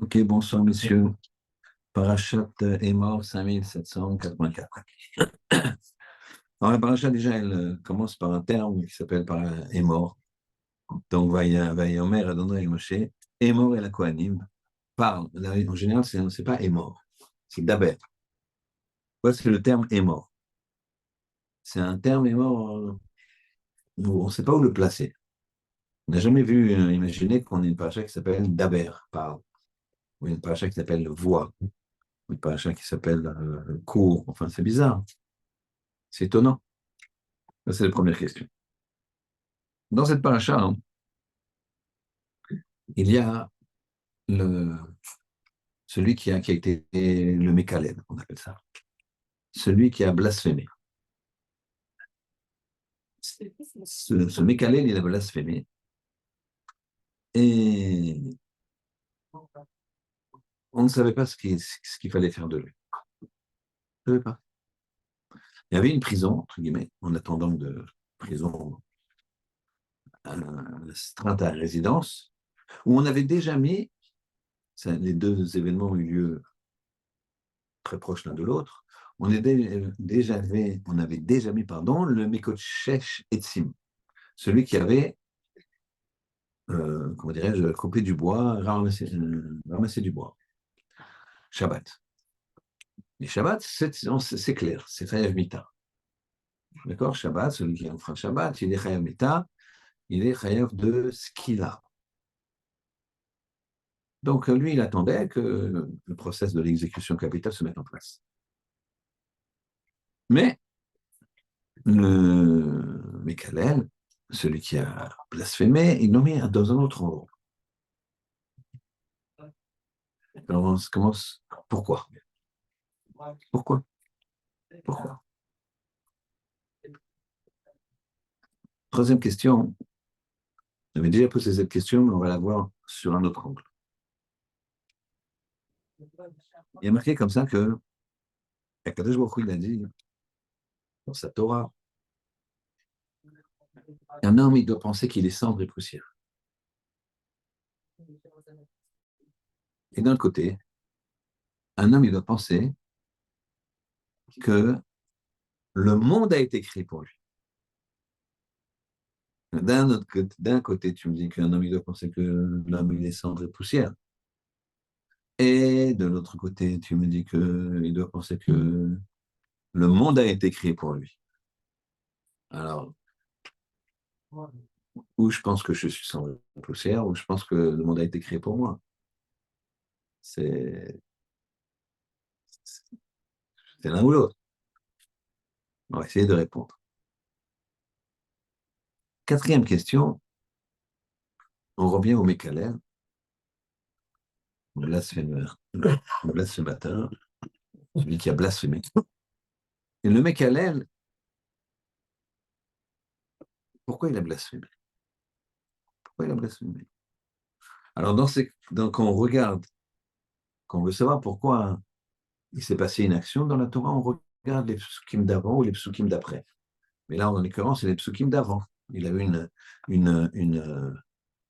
Ok, bonsoir messieurs. Parachat Emor 5784. Alors la paracha déjà, elle commence par un terme qui s'appelle par Emor. Donc Vayomer Adonai Moshe, Emor et la Kohanim parlent. Là, en général, c'est pas Emor, c'est Daber. Quoi, c'est le terme Emor. C'est un terme Emor où on ne sait pas où le placer. On n'a jamais vu imaginer qu'on ait une paracha qui s'appelle Daber, parle, ou une paracha qui s'appelle Voix, ou une paracha qui s'appelle Cours. Enfin, c'est bizarre. C'est étonnant. Ça, c'est la première question. Dans cette paracha, hein, il y a le, celui qui a été le Mékalel, on appelle ça. Celui qui a blasphémé. Ce Mékalel, il a blasphémé. Et on ne savait pas ce qu'il fallait faire de lui. On ne savait pas. Il y avait une prison, entre guillemets, en attendant de prison, un astreinte à résidence, où on avait déjà mis, les deux événements ont eu lieu très proches l'un de l'autre, on avait déjà mis, le Mekochesh Etzim, celui qui avait, comment dirais-je, coupé du bois, ramassé du bois. Shabbat. Les Shabbat, c'est clair, c'est Chayav Mita. D'accord? Shabbat, celui qui enfreint Shabbat, il est Chayav Mita, il est Chayav de Skila. Donc lui, il attendait que le process de l'exécution capitale se mette en place. Mais le Mekalel, celui qui a blasphémé, il l'a mis dans un autre endroit. Alors on commence. Pourquoi? Pourquoi? Pourquoi? Troisième question. J'avais déjà posé cette question, mais on va la voir sur un autre angle. Il y a marqué comme ça que Akadosh Baruch Hu, il a dit dans sa Torah, un homme, il doit penser qu'il est cendre et poussière. Et d'un côté, un homme, il doit penser que le monde a été créé pour lui. D'un côté, tu me dis qu'un homme, il doit penser que l'homme, il est cendre et poussière. Et de l'autre côté, tu me dis qu'il doit penser que le monde a été créé pour lui. Alors, ou je pense que je suis cendre et poussière, ou je pense que le monde a été créé pour moi. C'est l'un ou l'autre. On va essayer de répondre. Quatrième question, on revient au Mékalel, le blasphémateur, celui qui a blasphémé. Et le Mékalel, pourquoi il a blasphémé? Pourquoi il a blasphémé? Alors, quand on regarde, quand on veut savoir pourquoi il s'est passé une action dans la Torah, on regarde les psukim d'avant ou les psukim d'après. Mais là, en l'occurrence, c'est les psukim d'avant. Il a eu une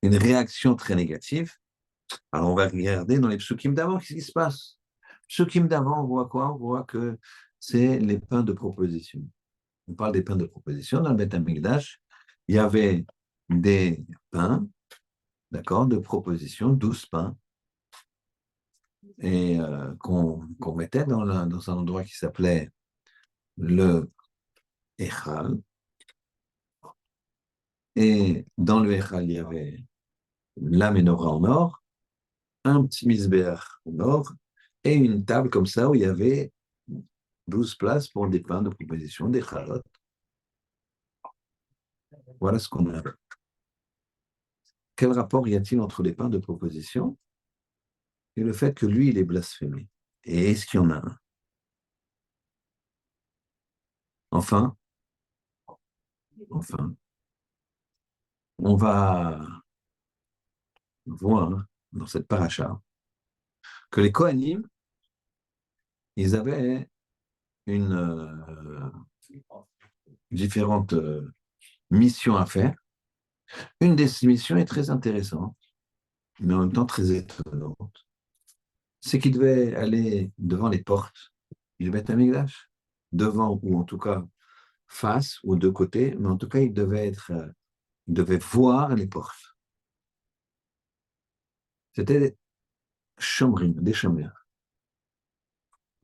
réaction très négative. Alors, on va regarder dans les psukim d'avant, qu'est-ce qui se passe? Psukim d'avant, on voit quoi? On voit que c'est les pains de proposition. On parle des pains de proposition. Dans le Beth Amikdash, il y avait des pains, d'accord, de proposition, 12 pains, et qu'on mettait dans un endroit qui s'appelait le Echal. Et dans le Echal, il y avait la menorah en or, un petit misbéach en or, et une table comme ça où il y avait 12 places pour des pains de proposition, des chalotes. Voilà ce qu'on a. Quel rapport y a-t-il entre les pains de proposition et le fait que lui, il est blasphémé? Et est-ce qu'il y en a un? Enfin, on va voir dans cette paracha que les Kohanim, ils avaient une différentes missions à faire. Une des missions est très intéressante, mais en même temps très étonnante. c'est qu'il devait aller devant les portes du Beth Amikdash, devant ou en tout cas face ou de côté, mais en tout cas il devait voir les portes. C'était des chambres, des chambres.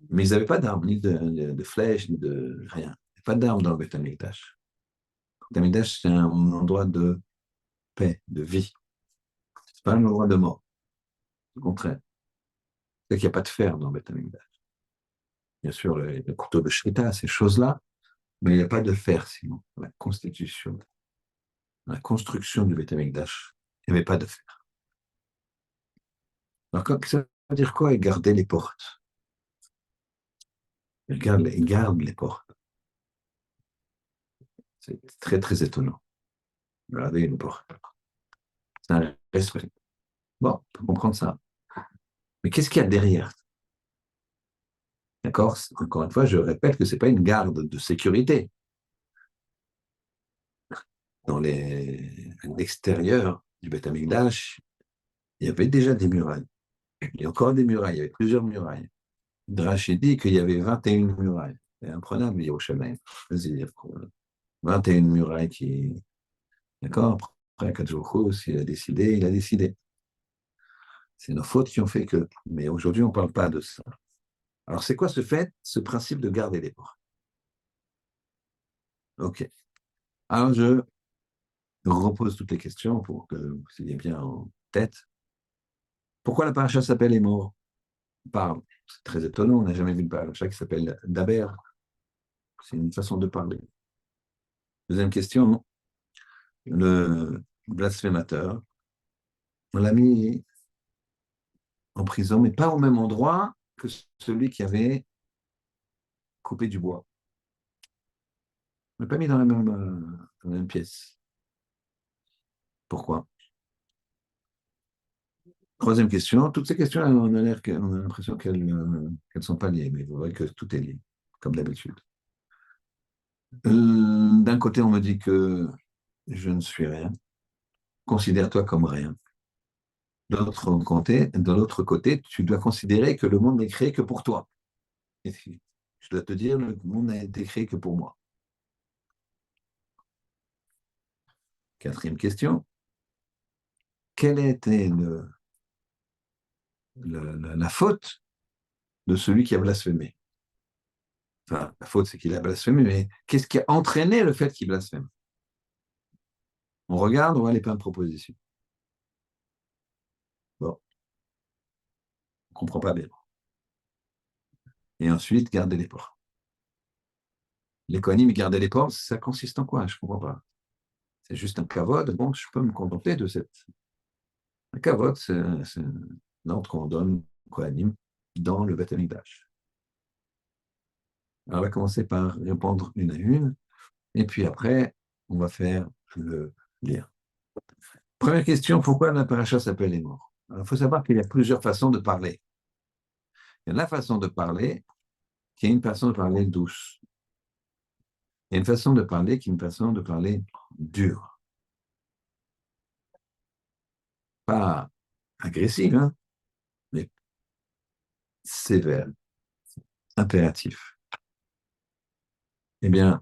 Mais ils n'avaient pas d'armes, ni de flèches, ni de rien. Il n'y a pas d'armes dans le Beth Amikdash. Le Beth Amikdash, c'est un endroit de paix, de vie. Ce n'est pas un endroit de mort. Au contraire. C'est qu'il n'y a pas de fer dans le Beth Amikdash. Bien sûr, le couteau de Shrita, ces choses-là, mais il n'y a pas de fer sinon. La constitution, la construction du Beth Amikdash, il n'y avait pas de fer. Alors, ça veut dire quoi, garder les portes? Il garde les portes. C'est très, très étonnant. Garder une porte. C'est un respect. Bon, on peut comprendre ça. Mais qu'est-ce qu'il y a derrière? D'accord? Encore une fois, je répète que ce n'est pas une garde de sécurité. Dans l'extérieur du Beth Amikdash, il y avait déjà des murailles. Il y a encore des murailles, il y avait plusieurs murailles. Draché dit qu'il y avait 21 murailles. C'est imprenable, Yerushalayim. Vas-y, 21 murailles qui. D'accord? Après, 4 jours, s'il a décidé, il a décidé. C'est nos fautes qui ont fait que. Mais aujourd'hui, on ne parle pas de ça. Alors, c'est quoi ce fait, ce principe de garder les portes? OK. Alors, je repose toutes les questions pour que vous ayez bien en tête. Pourquoi la paracha s'appelle Émor? Parle. C'est très étonnant, on n'a jamais vu de paracha qui s'appelle Daber. C'est une façon de parler. Deuxième question, le blasphémateur, on l'a mis en prison, mais pas au même endroit que celui qui avait coupé du bois. On ne l'a pas mis dans la même pièce. Pourquoi? Troisième question, toutes ces questions, on a l'impression qu'elles ne sont pas liées, mais vous voyez que tout est lié, comme d'habitude. D'un côté, on me dit que je ne suis rien. Considère-toi comme rien. De l'autre côté, tu dois considérer que le monde n'est créé que pour toi. Et je dois te dire, le monde n'a été créé que pour moi. Quatrième question, quelle était la faute de celui qui a blasphémé? Enfin, la faute, c'est qu'il a blasphémé, mais qu'est-ce qui a entraîné le fait qu'il blasphème? On regarde, on voit les plein de propositions. Bon, on ne comprend pas bien. Et ensuite, garder les portes. Les Kohanim, garder les portes, ça consiste en quoi? Je ne comprends pas. C'est juste un kavod. Bon, je peux me contenter de cette. Un kavod, c'est l'ordre qu'on donne aux Kohanim dans le Beth Amikdash. Alors, on va commencer par répondre une à une, et puis après, on va faire le lien. Première question, pourquoi la paracha s'appelle les morts? Il faut savoir qu'il y a plusieurs façons de parler. Il y a la façon de parler qui est une façon de parler douce. Il y a une façon de parler qui est une façon de parler dure. Pas agressive, hein, mais sévère, impératif. Eh bien,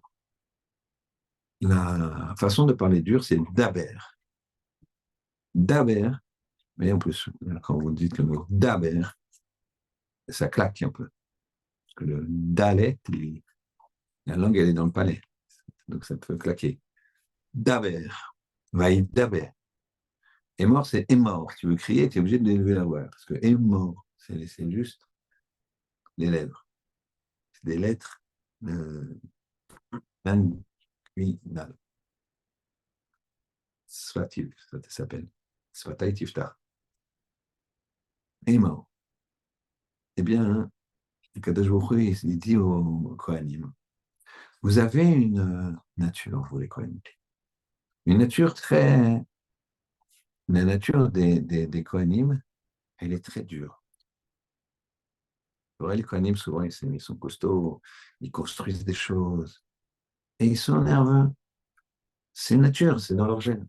la façon de parler dure, c'est daber. Daber, mais en plus, quand vous dites le mot daber, ça claque un peu. Parce que le dalet, la langue, elle est dans le palais. Donc ça peut claquer. Daber, vaï daber. Et mort, c'est est mort. Tu veux crier, tu es obligé d'élever la voix. Parce que est mort, c'est juste les lèvres. C'est des lettres inguinales. Svativ, ça s'appelle. Svatay tiftar. Est mort. Eh bien, Kadosh Baruch Hu, il dit aux Kohanim, vous avez une nature, vous les Kohanim. Une nature très. La nature des Kohanim, elle est très dure. Les Kohanim, souvent, ils sont costauds, ils construisent des choses, et ils sont nerveux. C'est nature, c'est dans leur gène.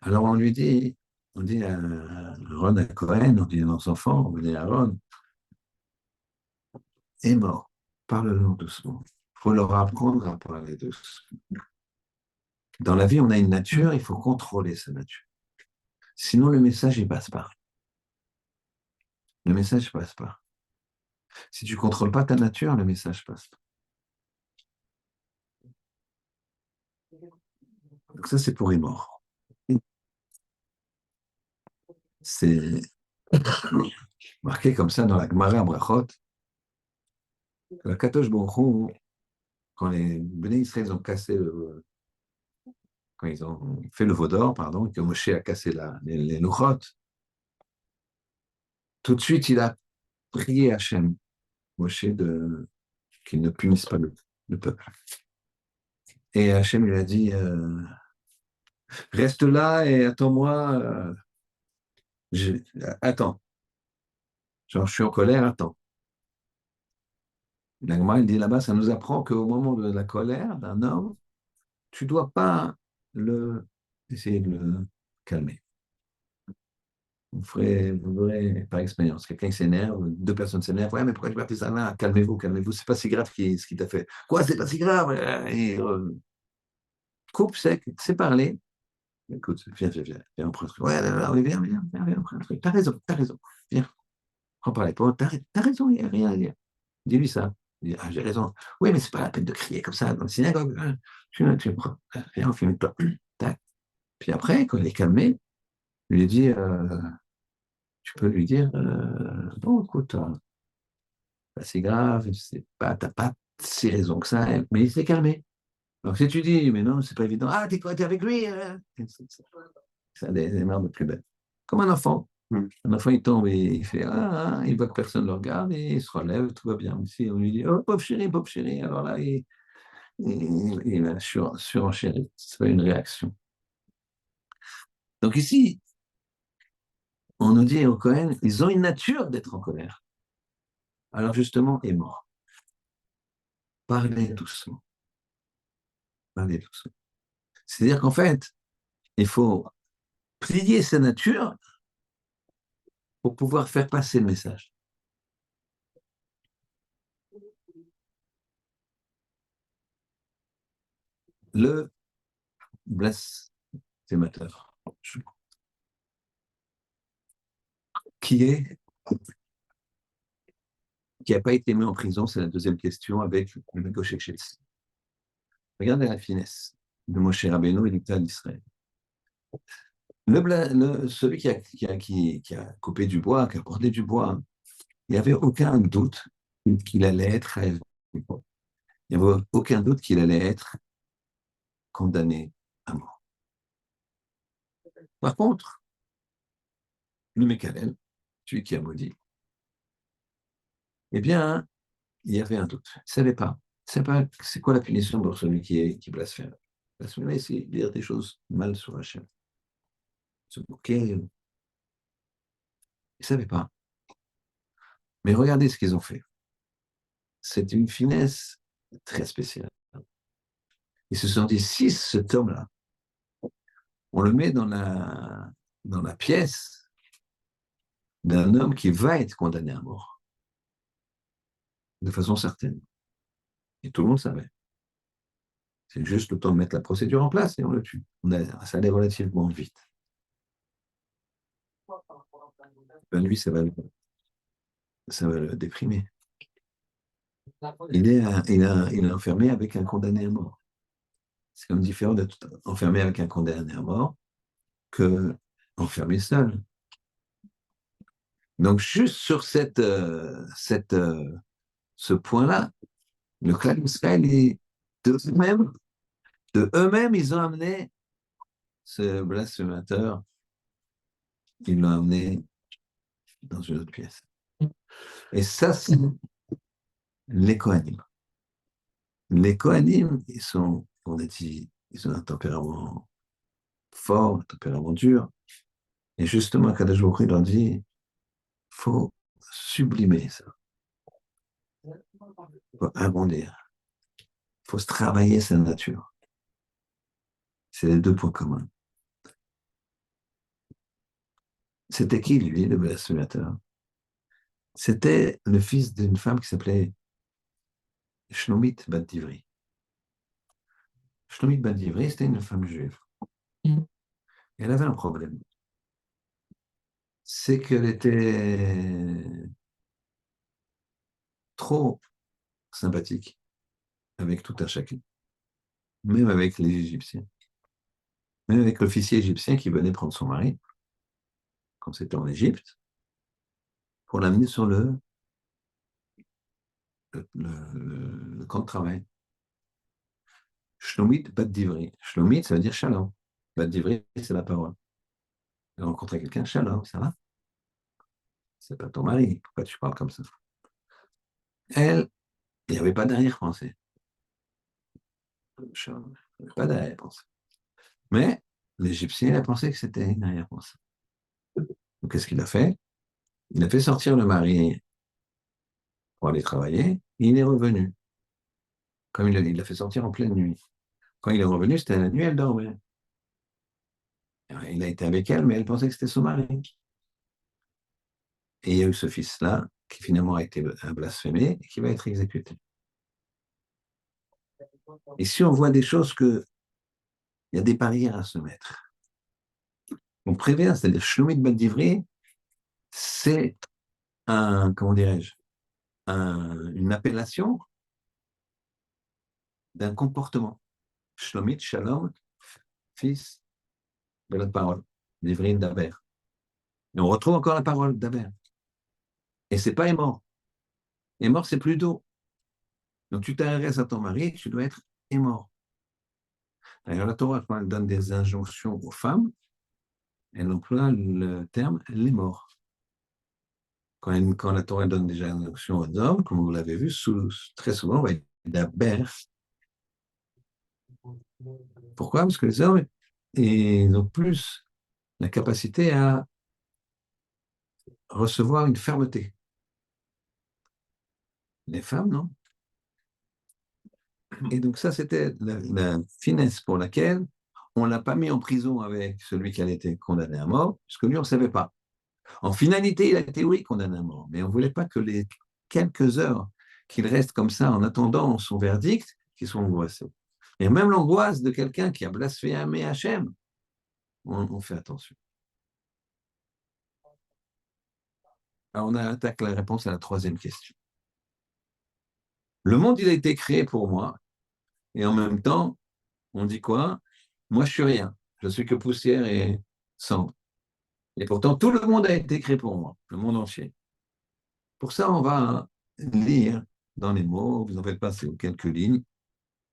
Alors on lui dit, on dit à Aaron à Cohen, on dit à nos enfants, on dit à Aaron, est mort, parle-leur doucement. Il faut leur apprendre à parler doucement. Dans la vie, on a une nature, il faut contrôler sa nature. Sinon, le message, il passe pas. Le message passe pas. Si tu ne contrôles pas ta nature, le message passe pas. Donc ça, c'est pour les morts. C'est marqué comme ça dans la Gemara Brachot. La Kadosh Baruch Hu, quand les Béné Israël ont cassé quand ils ont fait le veau d'or, pardon, que Moshe a cassé les Luchot, tout de suite, il a prié Hachem, Moshe, qu'il ne punisse pas le peuple. Et Hachem lui a dit, reste là et attends-moi, attends, genre je suis en colère, attends. L'Agma, il dit là-bas, ça nous apprend qu'au moment de la colère d'un homme, tu ne dois pas essayer de le calmer. Vous verrez par expérience, quelqu'un qui s'énerve, deux personnes s'énervent, ouais, mais pourquoi tu m'as fait ça là? Calmez-vous, calmez-vous, c'est pas si grave ce qu'il t'a fait. Quoi, c'est pas si grave? Et, coupe sec, c'est parler. Écoute, viens, on prend un truc. Ouais, là, viens, on prend un truc. T'as raison, viens, prends par l'épaule, t'as raison, il n'y a rien à dire. Dis-lui ça. Il dit, ah, j'ai raison. Oui, mais c'est pas la peine de crier comme ça dans le synagogue. Hein. Tu me prends. Viens, on filme toi. Tac. Puis après, quand il est calmé, je lui dis, tu peux lui dire, bon, écoute, pas si grave, t'as pas si raison que ça, mais il s'est calmé. Donc si tu dis, mais non, c'est pas évident, ah, t'es quoi, t'es avec lui? Ça a des merdes plus belles. Comme un enfant. Un enfant, il tombe et il fait, il voit que personne ne le regarde et il se relève, tout va bien. Si on lui dit, oh, pauvre chéri, alors là, il a surenchéri. C'est pas une réaction. Donc ici, on nous dit au Cohen, ils ont une nature d'être en colère. Alors justement, est mort. Parlez doucement. Parlez doucement. C'est-à-dire qu'en fait, il faut plier sa nature pour pouvoir faire passer le message. Le blasphémateur, qui n'a pas été mis en prison, c'est la deuxième question avec le Moshe Chetzi. Regardez la finesse de Moshe Rabbeinu et l'État d'Israël. Celui qui a coupé du bois, qui a porté du bois, il n'y avait aucun doute qu'il allait être il n'y avait aucun doute qu'il allait être condamné à mort. Par contre, le Mekalel, celui qui a maudit, eh bien, il y avait un doute. Il ne savait pas. C'est quoi la punition pour celui qui blasphème. Blasphémer, c'est dire des choses mal sur Hachem. Se moquer. Il ne savait pas. Mais regardez ce qu'ils ont fait. C'est une finesse très spéciale. Ils se sont dit, si cet homme-là, on le met dans la pièce d'un homme qui va être condamné à mort, de façon certaine. Et tout le monde savait. C'est juste le temps de mettre la procédure en place et on le tue. Ça allait relativement vite. Ben lui, ça va le déprimer. Il est enfermé avec un condamné à mort. C'est comme différent d'être enfermé avec un condamné à mort que enfermé seul. Donc, juste sur ce point-là, le clan d'Israël, de eux-mêmes, ils ont amené ce blasphémateur, ils l'ont amené dans une autre pièce. Et ça, c'est les Kohanim. Les Kohanim, on a dit, ils ont un tempérament fort, un tempérament dur. Et justement, Kadosh Baruch Hu leur dit, il faut sublimer ça. Il faut agrandir. Il faut se travailler sa nature. C'est les deux points communs. C'était qui, lui, le blasphémateur? C'était le fils d'une femme qui s'appelait Shlomit Bat Divri. Shlomit Bat Divri, c'était une femme juive. Elle avait un problème. C'est qu'elle était trop sympathique avec tout un chacun, même avec les Égyptiens, même avec l'officier égyptien qui venait prendre son mari, quand c'était en Égypte, pour l'amener sur le camp de travail. Shlomit Bat Divri. Shlomit, ça veut dire shalom. Bat Divri, c'est la parole. Elle a rencontré quelqu'un, shalom, ça va? C'est pas ton mari, pourquoi tu parles comme ça? Elle, il n'y avait pas d'arrière-pensée. Shalom, il n'y avait pas d'arrière-pensée. Mais l'Égyptien a pensé que c'était une arrière-pensée. Donc, qu'est-ce qu'il a fait? Il a fait sortir le mari pour aller travailler, et il est revenu. Comme il l'a fait sortir en pleine nuit. Quand il est revenu, c'était la nuit, elle dormait. Il a été avec elle, mais elle pensait que c'était son mari. Et il y a eu ce fils-là, qui finalement a été blasphémé, et qui va être exécuté. Et si on voit des choses il y a des barrières à se mettre, on prévient, c'est-à-dire Shlomit Bat Divri, c'est comment dirais-je, une appellation d'un comportement. Shlomit, Shalom, fils de la parole, d'Ivry d'Aber. Et on retrouve encore la parole d'Aber. Et c'est pas mort. Mort, c'est plus tôt. Donc tu t'adresses à ton mari, tu dois être mort. D'ailleurs, la Torah, quand elle donne des injonctions aux femmes, elle emploie le terme les morts. Quand la Torah donne des injonctions aux hommes, comme vous l'avez vu, très souvent, on va être d'Aber. Pourquoi? Parce que les hommes, ils ont plus la capacité à recevoir une fermeté. Les femmes, non. Et donc ça, c'était la finesse pour laquelle on ne l'a pas mis en prison avec celui qui a été condamné à mort, parce que lui, on ne savait pas. En finalité, il a été, oui, condamné à mort, mais on ne voulait pas que les quelques heures qu'il reste comme ça en attendant son verdict, qu'ils soient angoissés. Et même l'angoisse de quelqu'un qui a blasphémé Hachem, on fait attention. Alors on attaque la réponse à la troisième question. Le monde, il a été créé pour moi, et en même temps, on dit quoi? Moi, je suis rien. Je suis que poussière et cendre. Et pourtant, tout le monde a été créé pour moi, le monde entier. Pour ça, on va lire dans les mots, vous en faites pas, c'est quelques lignes,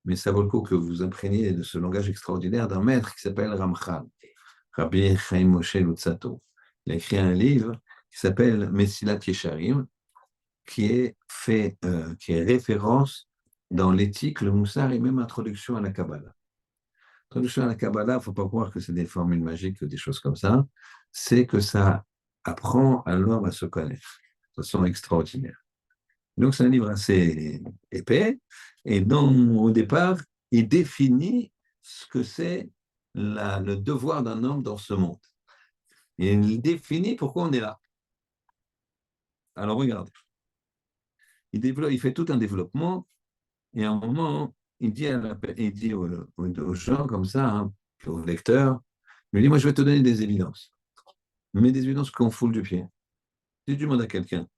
mais ça vaut le coup que vous imprégniez de ce langage extraordinaire d'un maître qui s'appelle Ramchal, Rabbi Chaim Moshe Luzzatto. Il a écrit un livre qui s'appelle Messilat Yesharim, qui est référence dans l'éthique, le moussard et même introduction à la Kabbalah. Introduction à la Kabbalah, il ne faut pas croire que c'est des formules magiques ou des choses comme ça, c'est que ça apprend à l'homme à se connaître de façon extraordinaire. Donc c'est un livre assez épais, et au départ, il définit ce que c'est le devoir d'un homme dans ce monde. Et il définit pourquoi on est là. Alors regardez, il fait tout un développement, et à un moment, il dit aux gens comme ça, hein, aux lecteurs, il lui dit, moi je vais te donner des évidences, mais des évidences qu'on foule du pied. Si tu demandes à quelqu'un,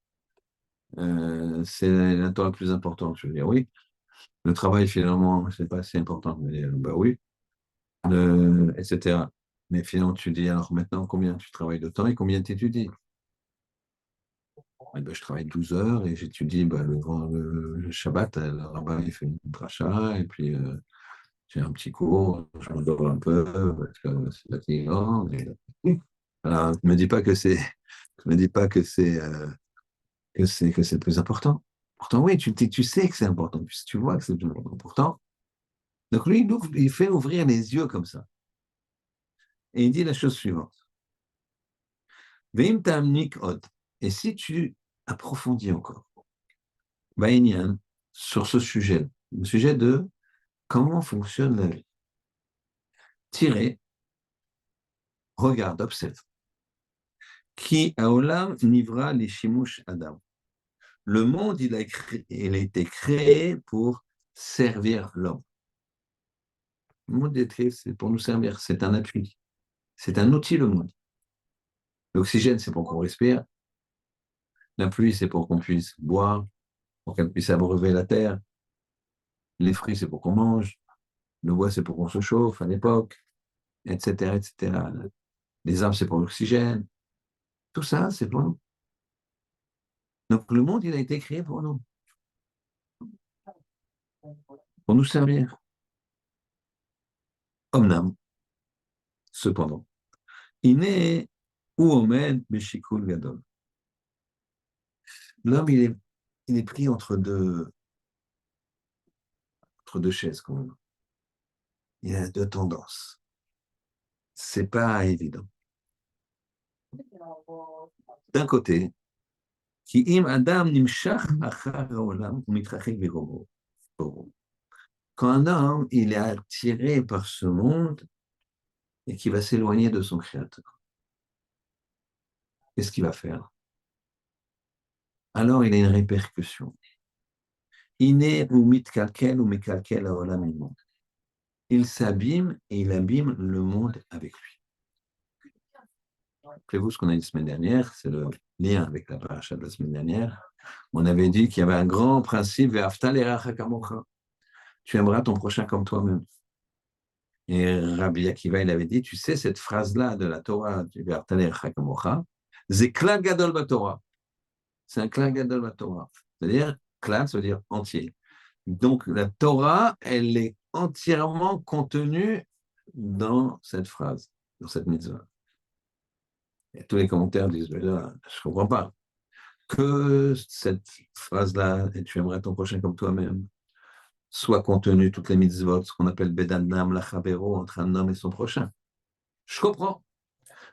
c'est la Torah la plus importante, je veux dire oui. Le travail, finalement, c'est pas si important. Je veux dire, bah oui, etc. Mais finalement, tu dis, alors maintenant, combien tu travailles de temps et combien tu étudies? Eh ben, je travaille 12 heures et j'étudie bah, le Shabbat, le rabbin il fait une dracha, et puis j'ai un petit cours, je m'endors un peu parce que c'est fatigant. Alors, ne me dis pas que c'est, ne me dis pas que c'est le plus important. Pourtant, oui, tu sais que c'est important, puisque tu vois que c'est le plus important. Pourtant, donc lui, il fait ouvrir les yeux comme ça. Et il dit la chose suivante. Veim ta'amnik od. Et si tu approfondis encore, Baïnian, sur ce sujet, le sujet de comment fonctionne la vie, tirez, regarde, observe. Ki haolam nivra li shimush adam. Le monde, il a été créé pour servir l'homme. Le monde est créé, c'est pour nous servir. C'est un appui. C'est un outil, le monde. L'oxygène, c'est pour qu'on respire. La pluie, c'est pour qu'on puisse boire, pour qu'elle puisse abreuver la terre. Les fruits, c'est pour qu'on mange. Le bois, c'est pour qu'on se chauffe à l'époque, etc., etc. Les arbres, c'est pour l'oxygène. Tout ça, c'est pour nous. Donc, le monde, il a été créé pour nous servir. Omnam, cependant, Iné ou Omed Beshikul Gadol. L'homme, il est pris entre deux chaises, quand même. Il a deux tendances. C'est pas évident. D'un côté, Ki im Adam nimshach achar haolam umitrachek v'robo. Quand un homme, il est attiré par ce monde et qui va s'éloigner de son créateur, qu'est-ce qu'il va faire? Alors, il a une répercussion. Iné ou mitkalkel ou mikalkel haolam imo. Il s'abîme et il abîme le monde avec lui. Rappelez-vous ce qu'on a dit la semaine dernière, c'est le lien avec la paracha de la semaine dernière. On avait dit qu'il y avait un grand principe, ve'afta l'eracha kamocha. Tu aimeras ton prochain comme toi-même. Et Rabbi Akiva, il avait dit, tu sais, cette phrase-là de la Torah, ve'afta l'eracha kamocha, c'est klal gadol baTorah. C'est un klal gadol baTorah. C'est-à-dire, klal, ça veut dire entier. Donc, la Torah, elle est entièrement contenue dans cette phrase, dans cette mitzvah. Et tous les commentaires disent, je ne comprends pas. Que cette phrase-là, et tu aimerais ton prochain comme toi-même, soit contenue toutes les mitzvot, ce qu'on appelle Bedanam Lachavero, entre un homme et son prochain. Je comprends.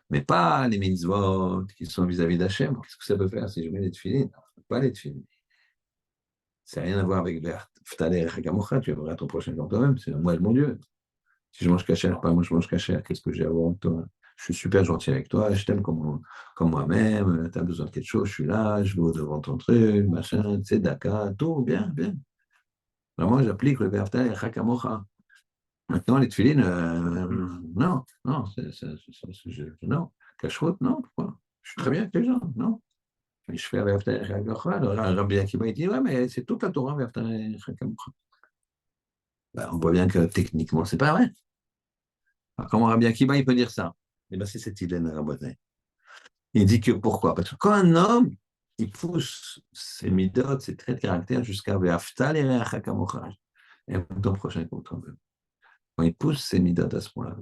Mais pas les mitzvot qui sont vis-à-vis d'Hachem. Qu'est-ce que ça peut faire si je mets les tefilines? Pas les tefilines. Ça n'a rien à voir avec Ftaler Hakamocha, tu aimerais ton prochain comme toi-même, c'est moi le mon Dieu. Si je mange cachère, pas moi je mange cachère, qu'est-ce que j'ai à voir avec toi? Je suis super gentil avec toi, je t'aime comme moi-même, tu as besoin de quelque chose, je suis là, je vais devant ton truc, machin, c'est Dakar, tout, bien, bien. Alors moi, j'applique le Verta et Hakamocha. Maintenant, les tefilines, non, non, non. Cache-route, non, pourquoi? Je suis très bien avec les gens, non. Je fais Verta et Hakamocha. Alors, Rabbi Akiva, il dit, ouais, mais c'est toute la Torah, Verta et Hakamocha. Ben, on voit bien que techniquement, c'est pas vrai. Alors, comment Rabbi Akiva, il peut dire ça? Eh bien, c'est cette idée de Rabbané. Il dit que pourquoi? Parce que quand un homme, il pousse ses midotes, ses traits de caractère jusqu'à Ve'aftal et Hakamocha, et ton prochain comme toi-même. Quand il pousse ses midotes à ce point-là,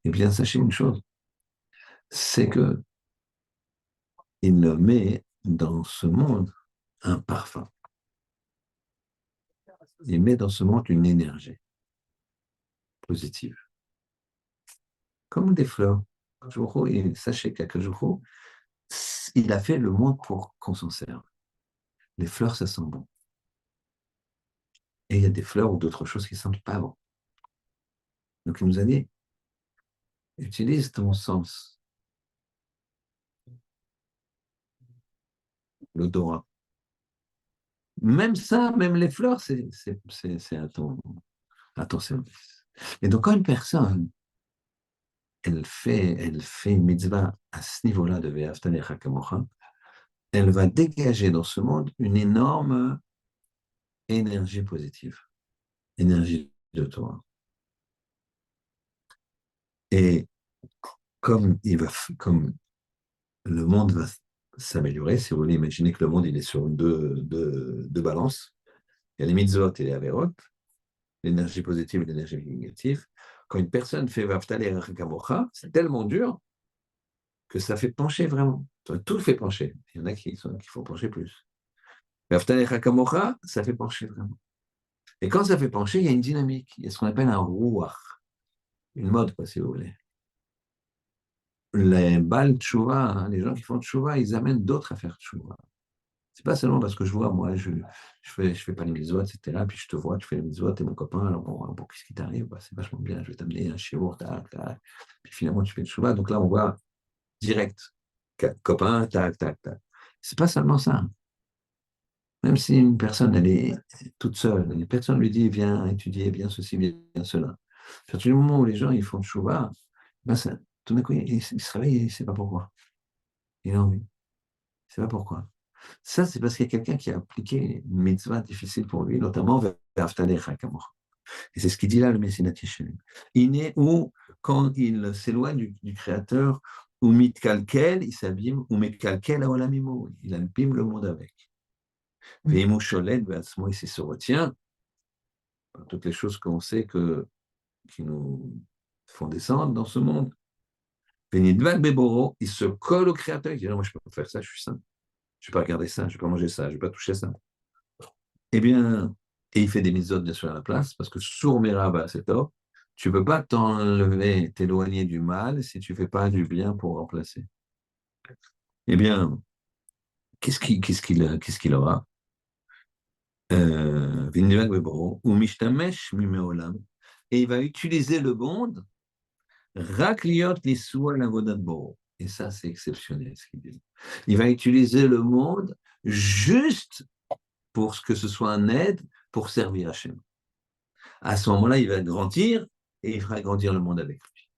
eh bien, sachez une chose, c'est que il met dans ce monde un parfum. Il met dans ce monde une énergie positive, comme des fleurs. Sachez qu'Akajouro, il a fait le monde pour qu'on s'en serve. Les fleurs, ça sent bon. Et il y a des fleurs ou d'autres choses qui ne sentent pas bon. Donc il nous a dit, utilise ton sens, l'odorat. Même ça, même les fleurs, c'est à ton service. Et donc quand une personne, elle fait une mitzvah à ce niveau-là de Ve'aftal et Hakamocha, elle va dégager dans ce monde une énorme énergie positive, énergie de toi. Et comme le monde va s'améliorer, si vous voulez imaginer que le monde il est sur deux balances, il y a les mitzvot et les averot, l'énergie positive et l'énergie négative. Quand une personne fait Vaftal et Hakamocha, c'est tellement dur que ça fait pencher vraiment. Tout fait pencher. Il y en a qui font pencher plus. Vaftal et Hakamocha, ça fait pencher vraiment. Et quand ça fait pencher, il y a une dynamique. Il y a ce qu'on appelle un rouach, une mode, quoi, si vous voulez. Les bal tchouva, hein, les gens qui font tchouva, ils amènent d'autres à faire tchouva. C'est pas seulement parce que je vois, moi, je fais pas les mitzvot, etc. Puis je te vois, tu fais les mitzvot, t'es mon copain, alors bon qu'est-ce qui t'arrive? Bah, c'est vachement bien, je vais t'amener un shiur, tac, tac. Puis finalement, tu fais le tchouva. Donc là, on voit direct copains, tac, tac, tac. C'est pas seulement ça. Même si une personne, elle est toute seule, et personne lui dit, viens étudier, viens ceci, viens cela. À partir du moment où les gens ils font chouva, ben ça, tout d'un coup, il se réveille et il ne sait pas pourquoi. Il a envie. Il ne sait pas pourquoi. Ça, c'est parce qu'il y a quelqu'un qui a appliqué une mitzvah difficile pour lui, notamment vers Avtalecha Kamor. Et c'est ce qu'il dit là, le Messinat Yeshanim. Il est où, quand il s'éloigne du Créateur, ou mitkalkel, il s'abîme, ou mitkalkel aolamimo, il abîme le monde avec. Veimou sholed, il se retient, par toutes les choses qu'on sait qui nous font descendre dans ce monde. Venidvak beboro, il se colle au Créateur, il dit non, moi je ne peux pas faire ça, je suis saint. Je ne vais pas regarder ça, je ne vais pas manger ça, je ne vais pas toucher ça. Eh bien, et il fait des mitzvot bien sûr à la place, parce que sourd meraba, c'est top. Tu ne peux pas t'enlever, t'éloigner du mal si tu ne fais pas du bien pour remplacer. Eh bien, qu'est-ce qu'il aura? Ou mishtamesh mimeolam. Et il va utiliser le monde, rakliot l'issua l'avodat boro. Et ça, c'est exceptionnel ce qu'il dit. Il va utiliser le monde juste pour que ce soit un aide pour servir Hachem. À ce moment-là, il va grandir et il fera grandir le monde avec lui.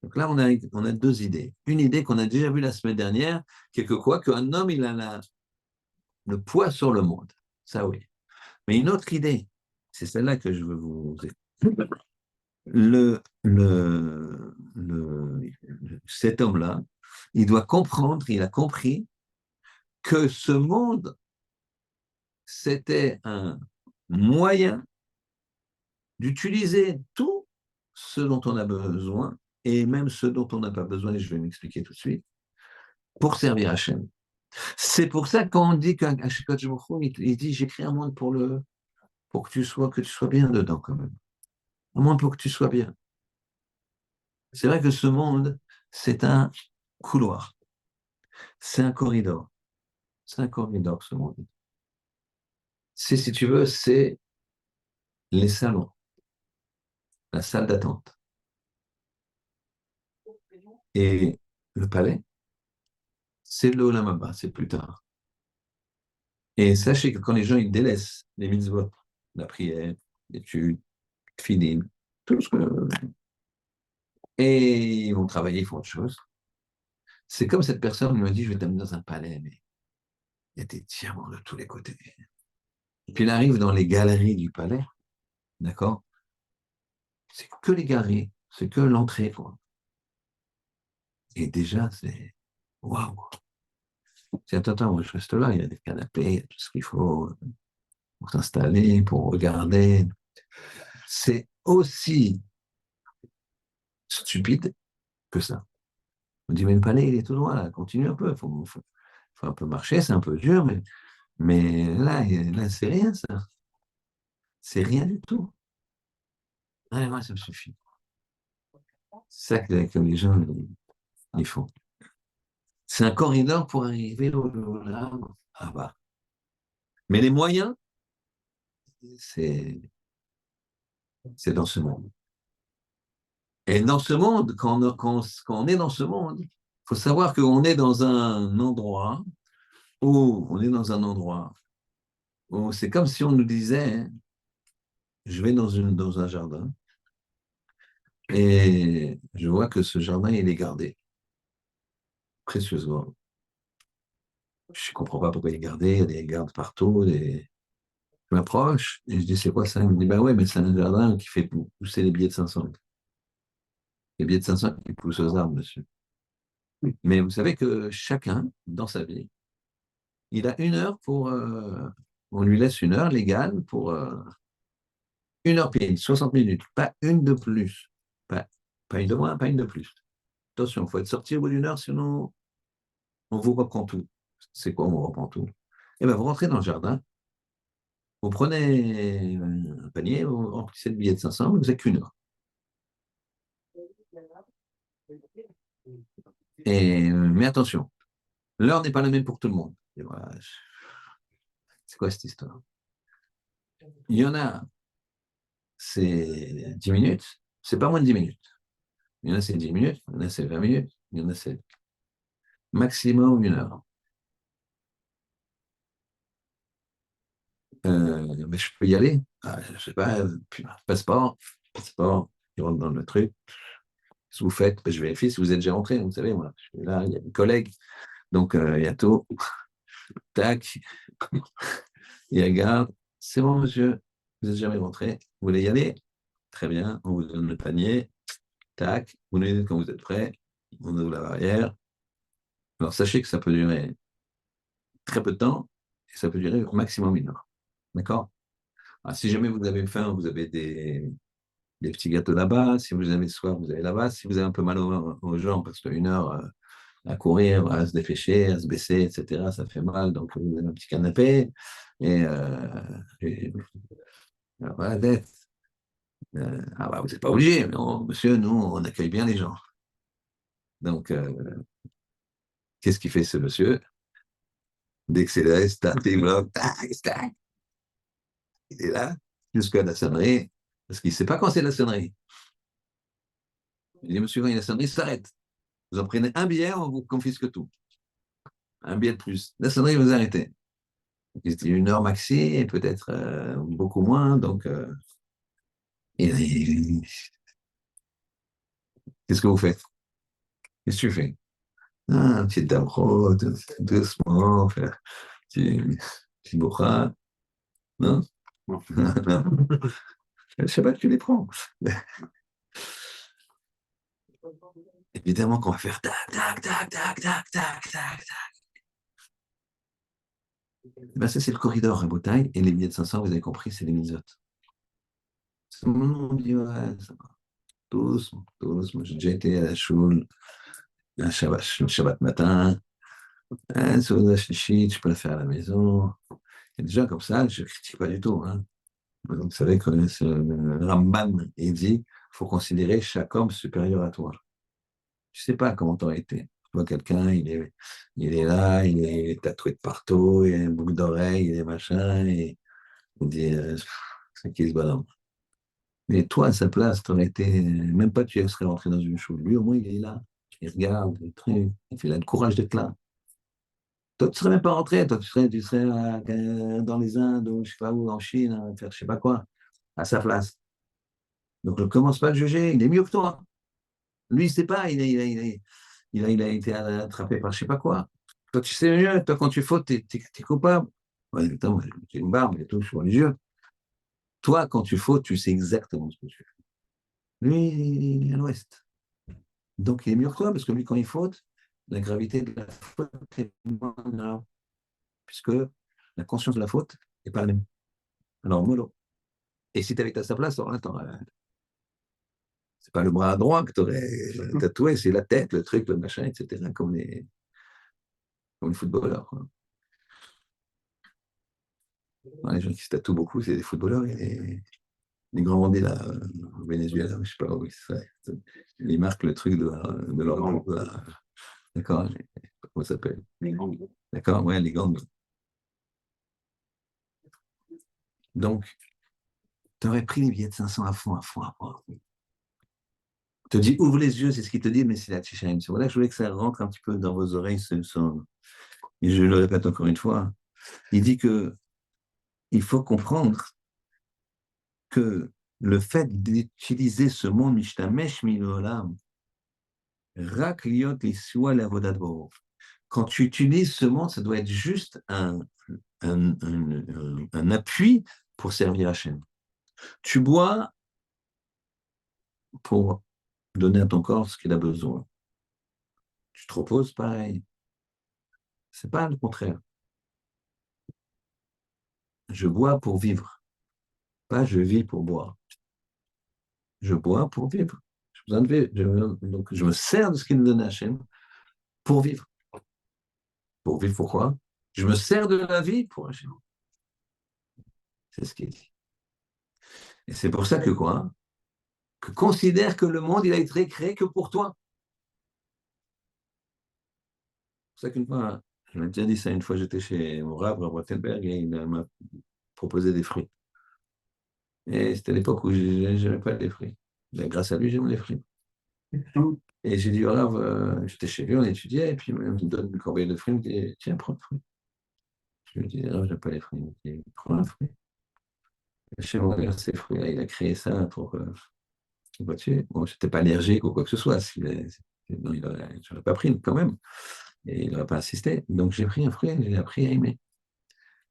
Donc là, on a deux idées. Une idée qu'on a déjà vue la semaine dernière, quelquefois qu'un homme, il a le poids sur le monde. Ça, oui. Mais une autre idée, c'est celle-là que je veux vous expliquer. Cet homme-là, il doit comprendre, il a compris que ce monde, c'était un moyen d'utiliser tout ce dont on a besoin, et même ce dont on n'a pas besoin, et je vais m'expliquer tout de suite, pour servir Hachem. C'est pour ça qu'on dit qu'Hashikot il dit, j'écris un monde pour que tu sois bien dedans quand même. Un monde pour que tu sois bien. C'est vrai que ce monde, c'est un couloir. C'est un corridor. C'est un corridor, ce monde. Si tu veux, c'est les salons, la salle d'attente. Et le palais, c'est le Olam Haba, c'est plus tard. Et sachez que quand les gens ils délaissent les mitzvot, la prière, l'étude, le filim, tout ce que. Et ils vont travailler, ils font autre chose. C'est comme cette personne me dit, je vais t'amener dans un palais, mais il y a des diamants de tous les côtés. Et puis il arrive dans les galeries du palais, d'accord? C'est que les galeries, c'est que l'entrée, quoi. Et déjà, c'est waouh! C'est attends, moi je reste là, il y a des canapés, il y a tout ce qu'il faut pour s'installer, pour regarder. C'est aussi stupide que ça. On dit, mais le palais, il est tout droit, là, continue un peu, faut un peu marcher, c'est un peu dur, mais là c'est rien, ça. C'est rien du tout. Ouais, moi, ça me suffit. C'est ça que les gens ils font. C'est un corridor pour arriver là. Ah bah. Mais les moyens, c'est dans ce monde. Et dans ce monde, quand on est dans ce monde, il faut savoir qu'on est dans un endroit où c'est comme si on nous disait, hein, je vais dans un jardin et je vois que ce jardin, il est gardé précieusement. Je ne comprends pas pourquoi il est gardé, il y a des gardes partout. Je m'approche et je dis, c'est quoi ça? Il me dit, bah ouais, mais c'est un jardin qui fait pousser les billets de 500. Les billets de 500 qui poussent aux arbres, monsieur. Mais vous savez que chacun, dans sa vie, il a une heure on lui laisse une heure légale pour une heure pile, 60 minutes, pas une de plus. Pas une de moins, pas une de plus. Attention, il faut être sorti au bout d'une heure, sinon on vous reprend tout. C'est quoi, on vous reprend tout? Eh bien, vous rentrez dans le jardin, vous prenez un panier, vous remplissez le billet de 500, vous n'avez qu'une heure. Mais attention, l'heure n'est pas la même pour tout le monde. Et voilà, c'est quoi cette histoire? Il y en a, c'est 10 minutes, c'est pas moins de 10 minutes. Il y en a, c'est 10 minutes, il y en a, c'est 20 minutes, il y en a, c'est. maximum 1 heure. Mais je peux y aller. Ah, je sais pas, puis, passeport, il rentre dans le truc. Qu'est-ce que vous faites? Ben, je vérifie si vous êtes déjà rentré. Vous savez, moi, je suis là, il y a des collègues. Donc, il y a tout. Tac, il regarde. C'est bon, monsieur, vous êtes jamais rentré. Vous voulez y aller? Très bien, on vous donne le panier. Tac, vous nous dites quand vous êtes prêt. On ouvre la barrière. Alors, sachez que ça peut durer très peu de temps et ça peut durer au maximum 1 heure. D'accord? Ah, si jamais vous avez faim, vous avez des petits gâteaux là-bas. Si vous avez soif, vous avez là-bas. Si vous avez un peu mal aux jambes, parce qu'une heure à courir, à se dépêcher, à se baisser, etc., ça fait mal. Donc, vous avez un petit canapé et voilà, tête. Ah bah, vous n'êtes pas obligé, mais monsieur, nous, on accueille bien les gens. Donc, qu'est-ce qu'il fait ce monsieur? Dès que c'est là, tac, tac, tac, il est là, jusqu'à la sonnerie, parce qu'il ne sait pas quand c'est la sonnerie. Il dit, monsieur, quand il y a la sonnerie, s'arrête. Vous en prenez un billet, on vous confisque tout. Un billet de plus. La sonnerie, vous arrêtez. Il dit 1 heure maxi, et peut-être beaucoup moins. Donc, qu'est-ce que vous faites? Qu'est-ce que tu fais? Ah, un petit dabro, doucement, faire petit bourra. Non? Non. Je sais pas, tu les prends. Évidemment qu'on va faire tac, tac, tac, tac, tac, tac, tac, tac. Ben, ça, c'est le corridor à Bretagne, et les billets de 500, vous avez compris, c'est les misotes. On dit, ouais, ça va. Doucement, doucement. J'ai déjà été à la choule, un Shabbat matin, souda shlichit, je peux le faire à la maison. Et déjà, comme ça, je ne critique pas du tout. Hein. Vous savez que le Ramban, il dit, il faut considérer chaque homme supérieur à toi. Je ne sais pas comment tu aurais été. Tu vois, quelqu'un, il est là, il est tatoué de partout, il a une boucle d'oreille, il est machin, et il dit, c'est qui ce bonhomme? Mais toi, à sa place, tu aurais été, même pas tu serais rentré dans une choule. Lui, au moins, il est là, il regarde, le truc, il a le courage d'être là. Toi, tu ne serais même pas rentré, toi, tu serais dans les Indes, ou je sais pas où, en Chine, à faire je sais pas quoi, à sa place. Donc, ne commence pas à le juger, il est mieux que toi. Lui, il ne sait pas, il a été attrapé par je sais pas quoi. Toi, tu sais mieux, toi, quand tu fautes, t'es coupable. Ouais, attends, j'ai une barbe et tout, je suis religieux. Toi, quand tu fautes, tu sais exactement ce que tu fais. Lui, il est à l'ouest. Donc, il est mieux que toi, parce que lui, quand il faute, la gravité de la faute est moins grave, puisque la conscience de la faute n'est pas la même. Alors, mollo. Et si tu avais été à sa place, alors attends, c'est pas le bras droit que tu aurais tatoué, c'est la tête, le truc, le machin, etc., comme les footballeurs. Quoi. Les gens qui se tatouent beaucoup, c'est des footballeurs et les grands bandits là, au Venezuela, je sais pas où ils marquent le truc de leur groupe. D'accord, comment ça s'appelle? Les gangs. D'accord, ouais, les gangs. Donc, tu aurais pris les billets de 500 à fond, à fond, à fond. Te dit ouvre les yeux, c'est ce qu'il te dit, mais c'est la Tchéchaïne. C'est voilà que je voulais que ça rentre un petit peu dans vos oreilles, ce son. Et je le répète encore une fois. Il dit que il faut comprendre que le fait d'utiliser ce mot Mishtamesh Milolam, Rak Liot Lisua Lavodat Boro. Quand tu utilises ce mot, ça doit être juste un appui pour servir Hachem. Tu bois pour donner à ton corps ce qu'il a besoin. Tu te reposes, pareil. C'est pas le contraire. Je bois pour vivre, pas je vis pour boire. Je bois pour vivre. J'ai besoin de vivre. Donc, je me sers de ce qu'il me donne Hachem pour vivre. Pour vivre pourquoi? Je me sers de la vie pour Hachem. C'est ce qu'il dit. Et c'est pour ça que quoi? Que considère que le monde, il a été créé que pour toi. C'est pour ça qu'une fois, je m'ai déjà dit ça, une fois j'étais chez mon rave, Rav Rottenberg, et il m'a proposé des fruits. Et c'était l'époque où je n'aimais pas les fruits. Mais grâce à lui, j'aime les fruits. Et j'ai dit, Rav, j'étais chez lui, on étudiait, et puis il me donne une corbeille de fruits, il me dit, tiens, prends le fruit. Je lui dis, Rav, j'aime pas les fruits. Il me dit, prends le fruit. Chez moi, regarde ces fruits-là, il a créé ça pour voiture. Bon, j'étais pas allergique ou quoi que ce soit. Non, je n'aurais pas pris quand même. Et il n'aurait pas insisté. Donc j'ai pris un fruit et j'ai appris à aimer.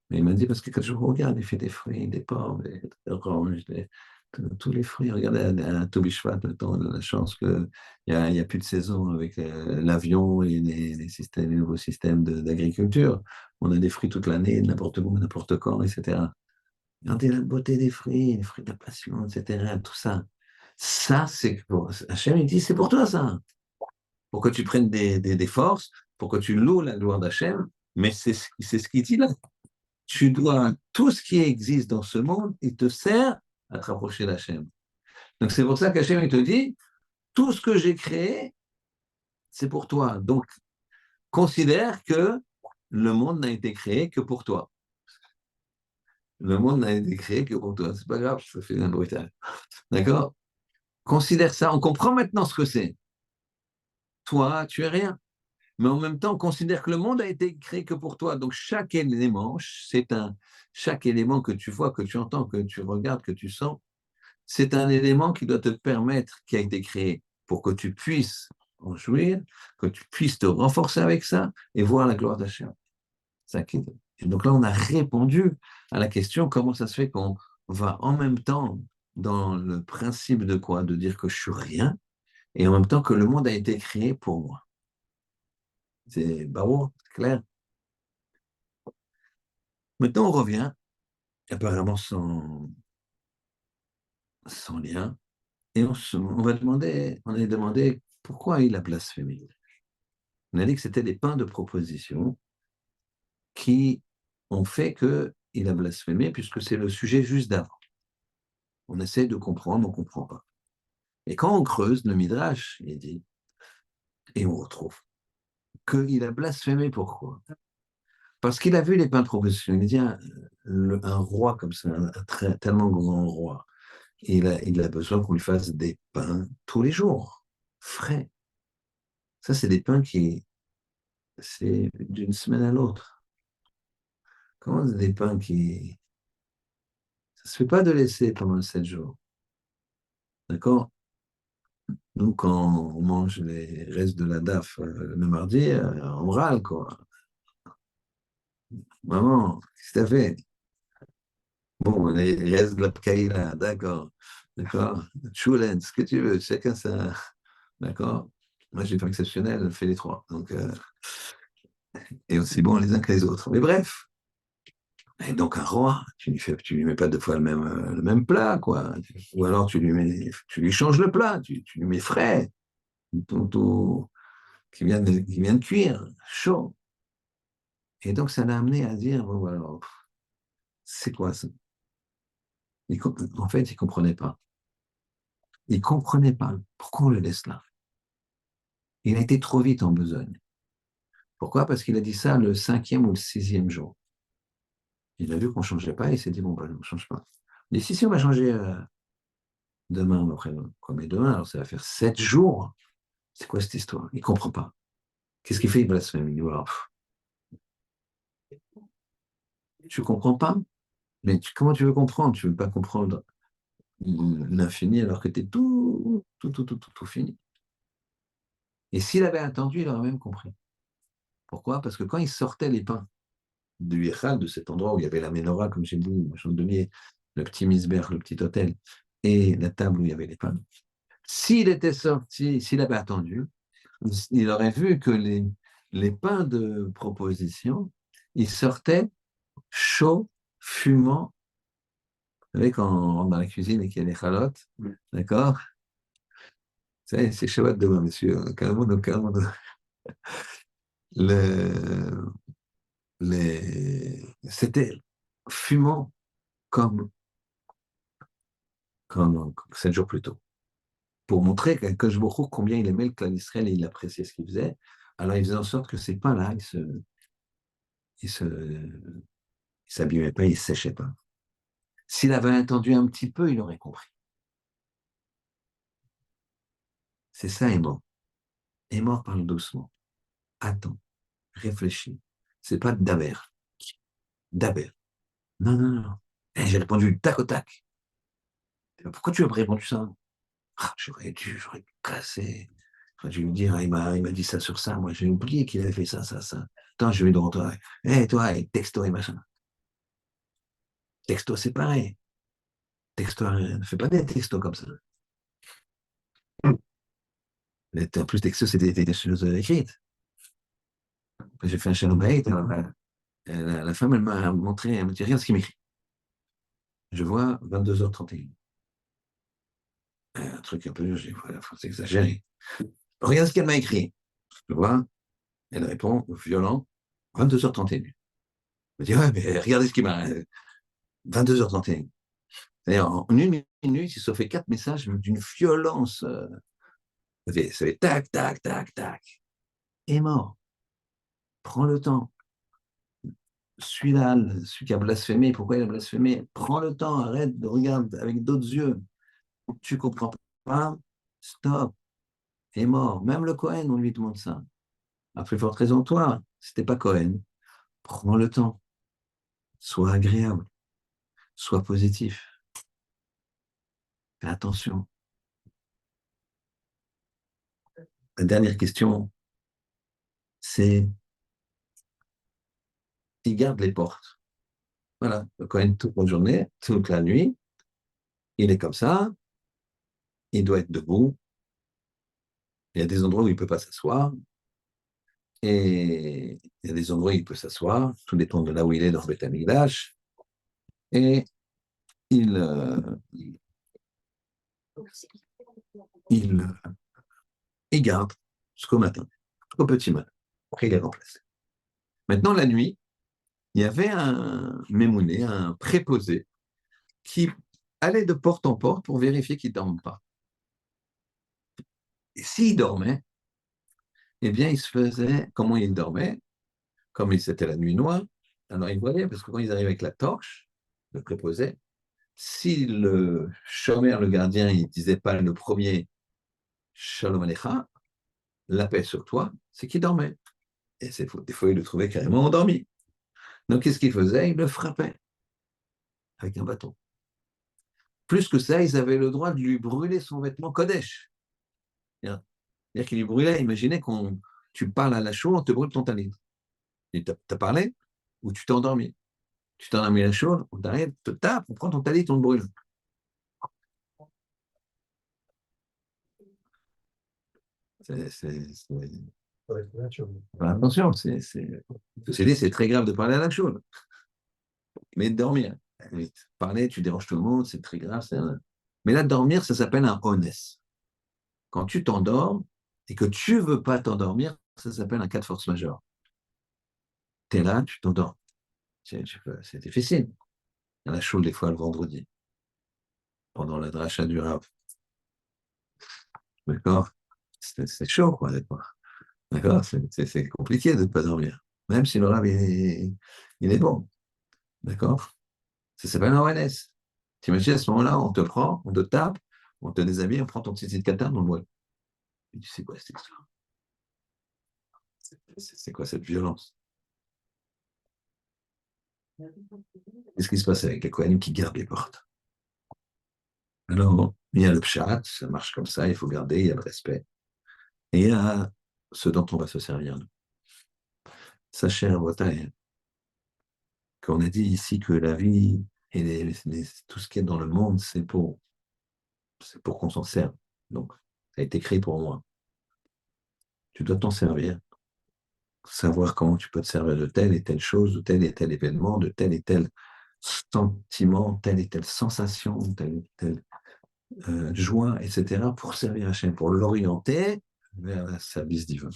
Mais il m'a dit, parce que quand je regarde, il fait des fruits, des pommes, des oranges, tous les fruits. Regardez à Tobi Shvat, maintenant, on a la chance qu'il n'y a plus de saison avec l'avion et les nouveaux systèmes d'agriculture. On a des fruits toute l'année, n'importe où, n'importe quand, etc. Regardez la beauté des fruits, les fruits de la passion, etc. Tout ça. Ça, c'est pour Hachem, il dit, c'est pour toi ça. Pour que tu prennes des forces, pour que tu loues la gloire d'Hachem. Mais c'est ce qu'il dit là. Tu dois, tout ce qui existe dans ce monde, il te sert à te rapprocher d'Hachem. Donc c'est pour ça qu'Hachem, il te dit, tout ce que j'ai créé, c'est pour toi. Donc considère que le monde n'a été créé que pour toi. Le monde n'a été créé que pour toi. C'est pas grave, ça fait un brutal. D'accord? Considère ça. On comprend maintenant ce que c'est. Toi, tu es rien. Mais en même temps, on considère que le monde a été créé que pour toi. Donc chaque élément, chaque élément que tu vois, que tu entends, que tu regardes, que tu sens, c'est un élément qui doit te permettre, qui a été créé pour que tu puisses en jouir, que tu puisses te renforcer avec ça et voir la gloire d'Hachem. Et donc là, on a répondu à la question comment ça se fait qu'on va en même temps dans le principe de quoi? De dire que je suis rien et en même temps que le monde a été créé pour moi. C'est barreau, c'est clair. Maintenant, on revient, apparemment sans lien, et on a demandé pourquoi il a blasphémé. On a dit que c'était des pains de proposition qui ont fait qu'il a blasphémé, puisque c'est le sujet juste d'avant. On essaie de comprendre, on ne comprend pas. Et quand on creuse, le Midrash, il dit, et on retrouve, qu'il a blasphémé pourquoi? Parce qu'il a vu les pains de proposition. Il dit, un roi comme ça, tellement grand roi, il a besoin qu'on lui fasse des pains tous les jours, frais. Ça, c'est des pains c'est d'une semaine à l'autre. Comment c'est des pains qui, ça ne se fait pas de laisser pendant 7 jours. D'accord? Nous, quand on mange les restes de la DAF le mardi, on râle, quoi. Maman, qu'est-ce que t'as fait? Bon, les restes de la pkaïla, d'accord. D'accord? Choulen, ce que tu veux, chacun ça. D'accord? Moi, j'ai fait exceptionnel, fait les trois. Donc, et aussi bon les uns que les autres. Mais bref. Et donc, un roi, tu lui mets pas deux fois le même plat, quoi. Ou alors, tu lui changes le plat, tu lui mets frais, tout, qui vient de cuire, chaud. Et donc, ça l'a amené à dire, bon, alors, c'est quoi ça? En fait, il ne comprenait pas. Il ne comprenait pas. Pourquoi on le laisse là? Il a été trop vite en besogne. Pourquoi? Parce qu'il a dit ça le 5e ou le 6e jour. Il a vu qu'on ne changeait pas, et il s'est dit, bon, ben, on ne change pas. Il dit, si, on va changer demain, après-demain. Mais demain, alors ça va faire 7 jours. C'est quoi cette histoire? Il ne comprend pas. Qu'est-ce qu'il fait? Il blasphème. Il dit, voilà, tu ne comprends pas? Mais comment tu veux comprendre? Tu ne veux pas comprendre l'infini alors que tu es tout fini. Et s'il avait attendu, il aurait même compris. Pourquoi? Parce que quand il sortait les pains du Hichal, de cet endroit où il y avait la menorah, comme j'ai dit, le chandelier, le petit misber, le petit hôtel, et la table où il y avait les pains, s'il était sorti, s'il avait attendu, il aurait vu que les pains de proposition, ils sortaient chauds, fumants. Vous savez, quand on rentre dans la cuisine et qu'il y a des chalotes, d'accord? C'est Shabbat demain, monsieur. Calmons-nous, calmons-nous. Le, C'était fumant comme, comme 7 jours plus tôt. Pour montrer que Akash Baruch Hu, combien il aimait le clan d'Israël et il appréciait ce qu'il faisait, alors il faisait en sorte que ces pains-là, il s'abîmaient pas, ils ne séchaient pas. S'il avait attendu un petit peu, il aurait compris. C'est ça, Aimant. Aimor parle doucement. Attends, réfléchis. C'est pas Daber. Daber. Non, non, non. J'ai répondu tac au tac. Pourquoi tu as répondu ça? Ah, j'aurais cassé. J'aurais dû lui dire, ah, il m'a dit ça sur ça. Moi, j'ai oublié qu'il avait fait ça, ça, ça. Attends, je vais devant toi. Toi, texto et machin. Texto, c'est pareil. Texto, ne fais pas des textos comme ça. En plus, texto, c'est des choses écrites. J'ai fait un shalom bait. La femme, elle m'a montré, elle me dit, regarde ce qu'il m'écrit. Je vois 22h31. Un truc un peu, j'ai dit, voilà, faut s'exagérer. Regarde ce qu'elle m'a écrit. Je vois, elle répond, violent, 22h31. Je me dis, ouais, mais regardez ce qu'il m'a. 22h31. C'est-à-dire, en une minute, il se fait 4 messages d'une violence. Ça fait tac, tac, tac, tac. Et mort. Prends le temps. Celui-là, celui qui a blasphémé, pourquoi il a blasphémé? Prends le temps, arrête de regarder avec d'autres yeux. Tu comprends pas? Stop. Et mort. Même le Cohen, on lui demande ça. À plus forte raison, toi, c'était pas Cohen. Prends le temps. Sois agréable. Sois positif. Fais attention. La dernière question, c'est il garde les portes. Voilà. Le Cohen, toute la journée, toute la nuit, il est comme ça. Il doit être debout. Il y a des endroits où il ne peut pas s'asseoir. Et il y a des endroits où il peut s'asseoir. Tout dépend de là où il est dans le Beth Amikdash. Et il, il, il garde jusqu'au matin, jusqu'au petit matin. Après, il est remplacé. Maintenant, la nuit, il y avait un mémouné, un préposé, qui allait de porte en porte pour vérifier qu'il ne dorme pas. Et s'il dormait, eh bien, il se faisait, comment il dormait, comme c'était la nuit noire, alors il voyait, parce que quand ils arrivaient avec la torche, le préposé, si le chômeur, le gardien, il ne disait pas le premier Shalom Alecha, la paix sur toi, c'est qu'il dormait. Et des fois, il le trouvait carrément endormi. Donc, qu'est-ce qu'il faisait? Il le frappait avec un bâton. Plus que ça, ils avaient le droit de lui brûler son vêtement Kodesh. C'est-à-dire qu'il lui brûlait. Imaginez qu'on tu parles à la chaux, on te brûle ton talit. Tu as parlé ou tu t'es endormi. Tu t'es endormi à la chaux, on t'arrête, te tape, on prend ton talit, on te brûle. Attention, c'est très grave de parler à la chaux. Mais de dormir. Parler, tu déranges tout le monde, c'est très grave. Mais là, dormir, ça s'appelle un honest. Quand tu t'endors et que tu ne veux pas t'endormir, ça s'appelle un cas de force majeure. Tu es là, tu t'endors. C'est difficile. Il y a la chaux des fois le vendredi, pendant la dracha du Rav. D'accord? C'est chaud, quoi, d'accord? C'est compliqué de ne pas dormir. Même si le Rav, il est bon. D'accord? Ça s'appelle un ONS. T'imagines, à ce moment-là, on te prend, on te tape, on te déshabille, on prend ton petit catin, on le voit. Et tu sais quoi cette histoire? C'est quoi cette violence? Qu'est-ce qui se passe avec les Kohanim qui gardent les portes? Alors, il y a le pshat, ça marche comme ça, il faut garder, il y a le respect. Et il y a ce dont on va se servir. Sachez, Bretagne, qu'on a dit ici que la vie et tout ce qui est dans le monde, c'est pour qu'on s'en serve. Donc, ça a été créé pour moi. Tu dois t'en servir, savoir comment tu peux te servir de telle et telle chose, de tel et tel événement, de tel et tel sentiment, telle et telle sensation, telle et telle joie, etc., pour servir Hachem, pour l'orienter vers le service divin.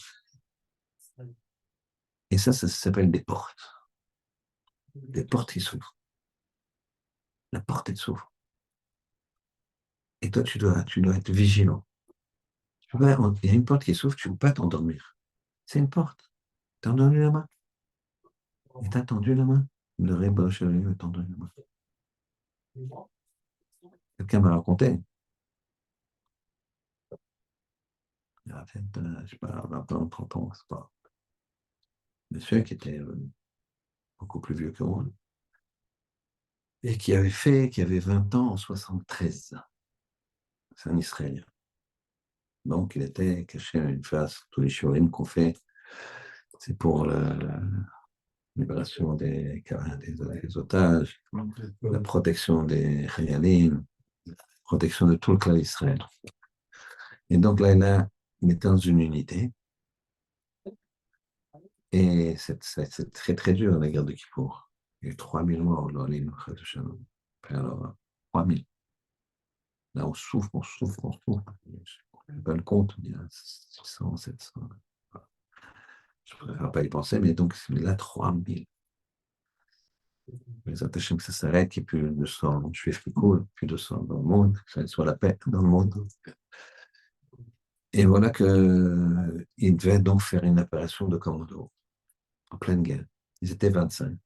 Et ça s'appelle des portes. Des portes qui s'ouvrent. La porte, elle s'ouvre. Et toi, tu dois être vigilant. Il y a une porte qui s'ouvre, tu ne peux pas t'endormir. C'est une porte. T'as entendu la main? Et t'as tendu la main? Le réboche, a tendu la main. Quelqu'un m'a raconté. Il y a peut-être, je sais pas, 20 ans, 30 ans, c'est pas. Monsieur qui était beaucoup plus vieux que moi, et qui avait 20 ans en 73. C'est un Israélien. Donc, il était caché à une face. Tous les shiurim qu'on fait, c'est pour la libération des otages, la protection des Chayalim, protection de tout le clan d'Israël. Et donc là, il était dans une unité. Et c'est très, très dur, la guerre de Kippour. Il y a eu 3000 morts dans l'île de Shalom. Alors, 3000. Là, on souffre, on souffre, on souffre. Je ne pas le compte, il y a 600, 700. Je ne préfère pas y penser, mais donc, là, 3000. Les attachés que ça s'arrête, qu'il n'y ait plus de sang juif qui coule, plus de sang dans le monde, que ça soit la paix dans le monde. Et voilà qu'il devait donc faire une opération de commando en pleine guerre. Ils étaient 25.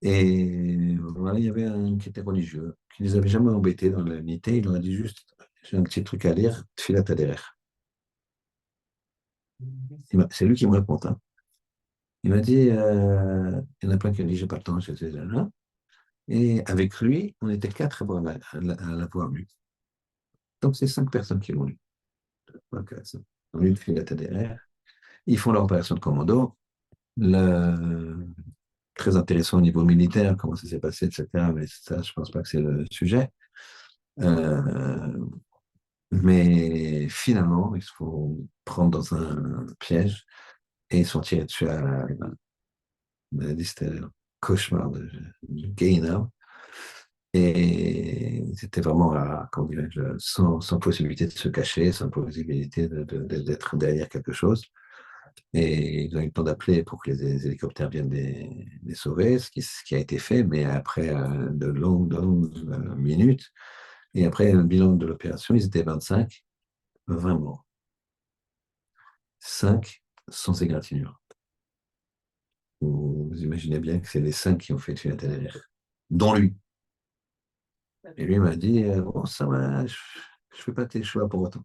Et voilà, il y avait un qui était religieux, qui ne les avait jamais embêtés dans l'unité. Il leur a dit juste, j'ai un petit truc à lire, Tfilat Adher. C'est lui qui me répond. Hein. Il m'a dit, il y en a plein qui ont dit, j'ai pas le temps, là. Et avec lui, on était quatre à l'avoir lu. Donc, c'est 5 personnes qui l'ont lu. Donc, on lu le Tfilat Adher. Ils font leur opération de commando. Très intéressant au niveau militaire, comment ça s'est passé, etc. Mais ça, je pense pas que c'est le sujet. Euh, Mais finalement, ils se font prendre dans un piège et ils sont tirés dessus à la main. On a dit que c'était un cauchemar de Guéhinam. Et c'était vraiment, comment dirais-je, sans possibilité de se cacher, sans possibilité d'être derrière quelque chose. Et ils ont eu le temps d'appeler pour que les hélicoptères viennent les sauver, ce qui a été fait, mais après de longues minutes. Et après le bilan de l'opération, ils étaient 25, 20 morts. 5 sans égratignure. Vous imaginez bien que c'est les 5 qui ont fait tuer Nathalie, dont lui. Et lui m'a dit, bon, ça va, je ne fais pas tes choix pour autant.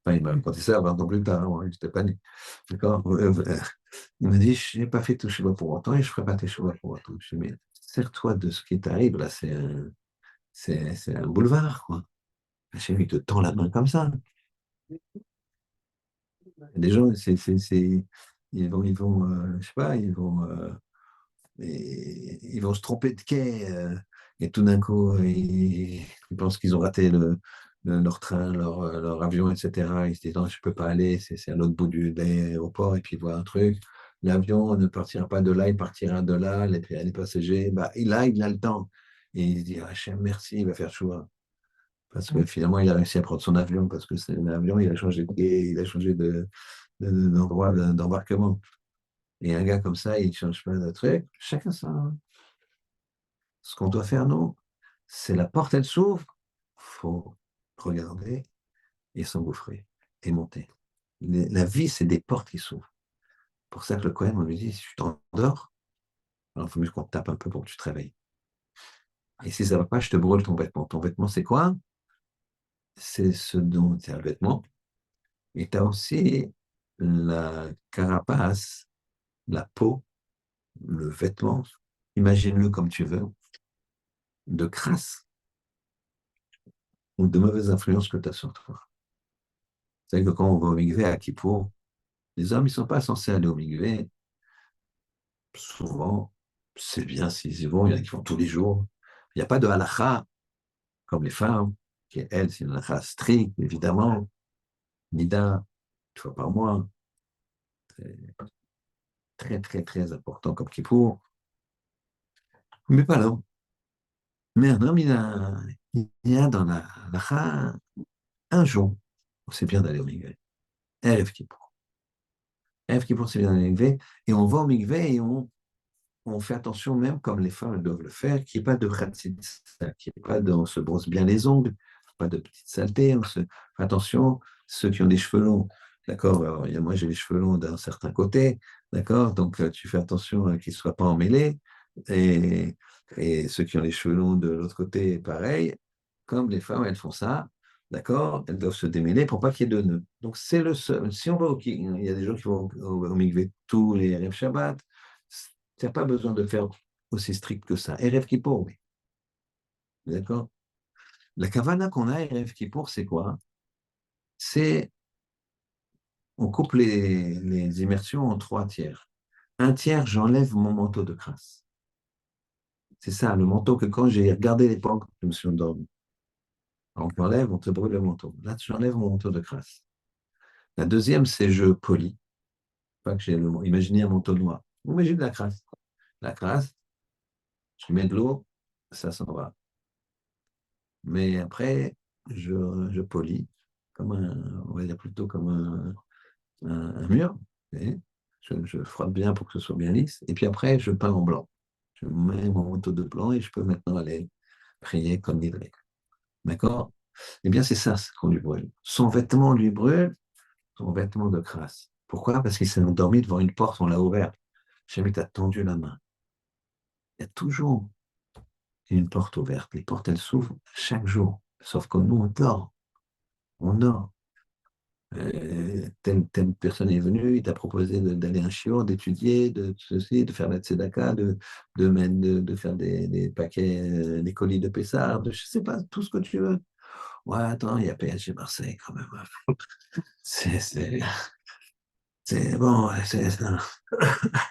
Enfin, il m'a raconté ça 20 ans plus tard, moi, je n'étais pas né. D'accord. Il m'a dit, je n'ai pas fait tes choix pour autant et je ne ferai pas tes choix pour autant. Je lui ai dit, mais sers-toi de ce qui t'arrive, là, c'est un boulevard, quoi. Chez lui, il te tend la main comme ça. Des gens, je sais pas, ils vont se tromper de quai et tout d'un coup, ils pensent qu'ils ont raté leur train, leur avion, etc. Ils se disent non, je ne peux pas aller, c'est à l'autre bout de l'aéroport et puis ils voient un truc. L'avion ne partira pas de là, il partira de là, les passagers, bah, il a le temps. Et il se dit, Hachem, merci, il va faire choix. Parce que finalement, il a réussi à prendre son avion parce que c'est l'avion, il a changé de quai, il a changé d'endroit d'embarquement. Et un gars comme ça, il ne change pas de truc. Chacun ça. Hein. Ce qu'on doit faire, non, c'est la porte, elle s'ouvre. Il faut regarder et s'engouffrer et monter. La vie, c'est des portes qui s'ouvrent. Pour ça que le Cohen, on lui dit, si tu t'endors, alors il faut mieux qu'on te tape un peu pour que tu te réveilles. Et si ça ne va pas, je te brûle ton vêtement. Ton vêtement, c'est quoi? C'est ce dont tu as le vêtement. Et tu as aussi la carapace, la peau, le vêtement. Imagine-le comme tu veux, de crasse ou de mauvaises influences que tu as sur toi. C'est que quand on va au mikvé à Kippour, les hommes, ils ne sont pas censés aller au mikvé. Souvent, c'est bien s'ils y vont, il y en a qui vont tous les jours. Il n'y a pas de halakha comme les femmes, qui, elles, c'est une halakha stricte, évidemment. Nida, une fois par mois. C'est très, très, très important comme Kippour. Mais pas là. Mais un homme, il a dans la halakha un jour où c'est bien d'aller au mikvé. Erev Kippour. Erev Kippour, c'est bien d'aller au mikvé. Et on va au mikvé et on fait attention, même comme les femmes doivent le faire, qu'il n'y ait pas de khatsitsa, qu'il n'y ait pas on se brosse bien les ongles, pas de petites saletés, attention, ceux qui ont des cheveux longs, d'accord, alors, moi j'ai les cheveux longs d'un certain côté, d'accord, donc tu fais attention qu'ils ne soient pas emmêlés, et ceux qui ont les cheveux longs de l'autre côté, pareil, comme les femmes, elles font ça, D'accord? Elles doivent se démêler pour pas qu'il y ait de nœuds. Donc, c'est le seul. Si on va il y a des gens qui vont au mikvé tous les Erev Shabbat, tu n'as pas besoin de faire aussi strict que ça. Erev Kippour, oui. D'accord? La kavana qu'on a, Erev Kippour, c'est quoi? C'est, on coupe les immersions en 3 tiers. Un tiers, j'enlève mon manteau de crasse. C'est ça, le manteau que quand j'ai regardé l'époque, je me suis endormi. Alors, on t'enlève, on te brûle le manteau. Là, j'enlève mon manteau de crasse. La deuxième, c'est je polis. Pas que j'ai imaginez un manteau noir. Imaginez de la crasse. La crasse, je mets de l'eau, ça s'en va. Mais après, je polis, comme on va dire plutôt comme un mur. Et je frotte bien pour que ce soit bien lisse. Et puis après, je peins en blanc. Je mets mon manteau de blanc et je peux maintenant aller prier comme l'Hydré. D'accord? Eh bien, c'est ça ce qu'on lui brûle. Son vêtement lui brûle, son vêtement de crasse. Pourquoi? Parce qu'il s'est endormi devant une porte, on l'a ouverte. Jamais tu as tendu la main. Il y a toujours une porte ouverte. Les portes, elles s'ouvrent chaque jour. Sauf que nous, on dort. On dort. Telle personne est venue, il t'a proposé d'aller à un chiot, d'étudier, de ceci, de faire la tzedaka, de faire des paquets, des colis de Pessard, je ne sais pas, tout ce que tu veux. Ouais, attends, il y a PSG Marseille quand même. C'est c'est- c'est bon, c'est ça.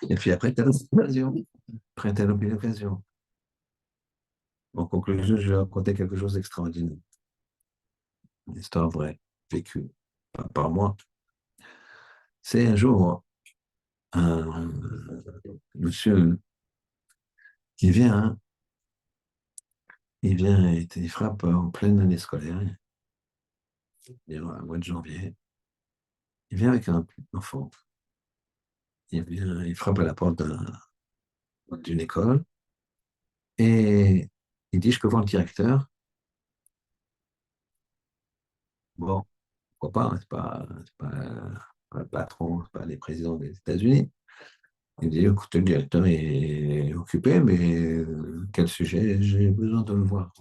Et puis après, tu as l'occasion. Après, tu as l'occasion. En conclusion, je vais raconter quelque chose d'extraordinaire. Une histoire vraie, vécue, pas par moi. C'est un jour, un monsieur qui vient, hein, il vient et il frappe en pleine année scolaire, au mois de janvier. Il vient avec un enfant. Il frappe à la porte d'une école et il dit, je peux voir le directeur? Bon, pourquoi pas, hein, pas le patron, c'est pas les présidents des États-Unis. Il dit, écoute, le directeur est occupé, mais quel sujet? J'ai besoin de le voir.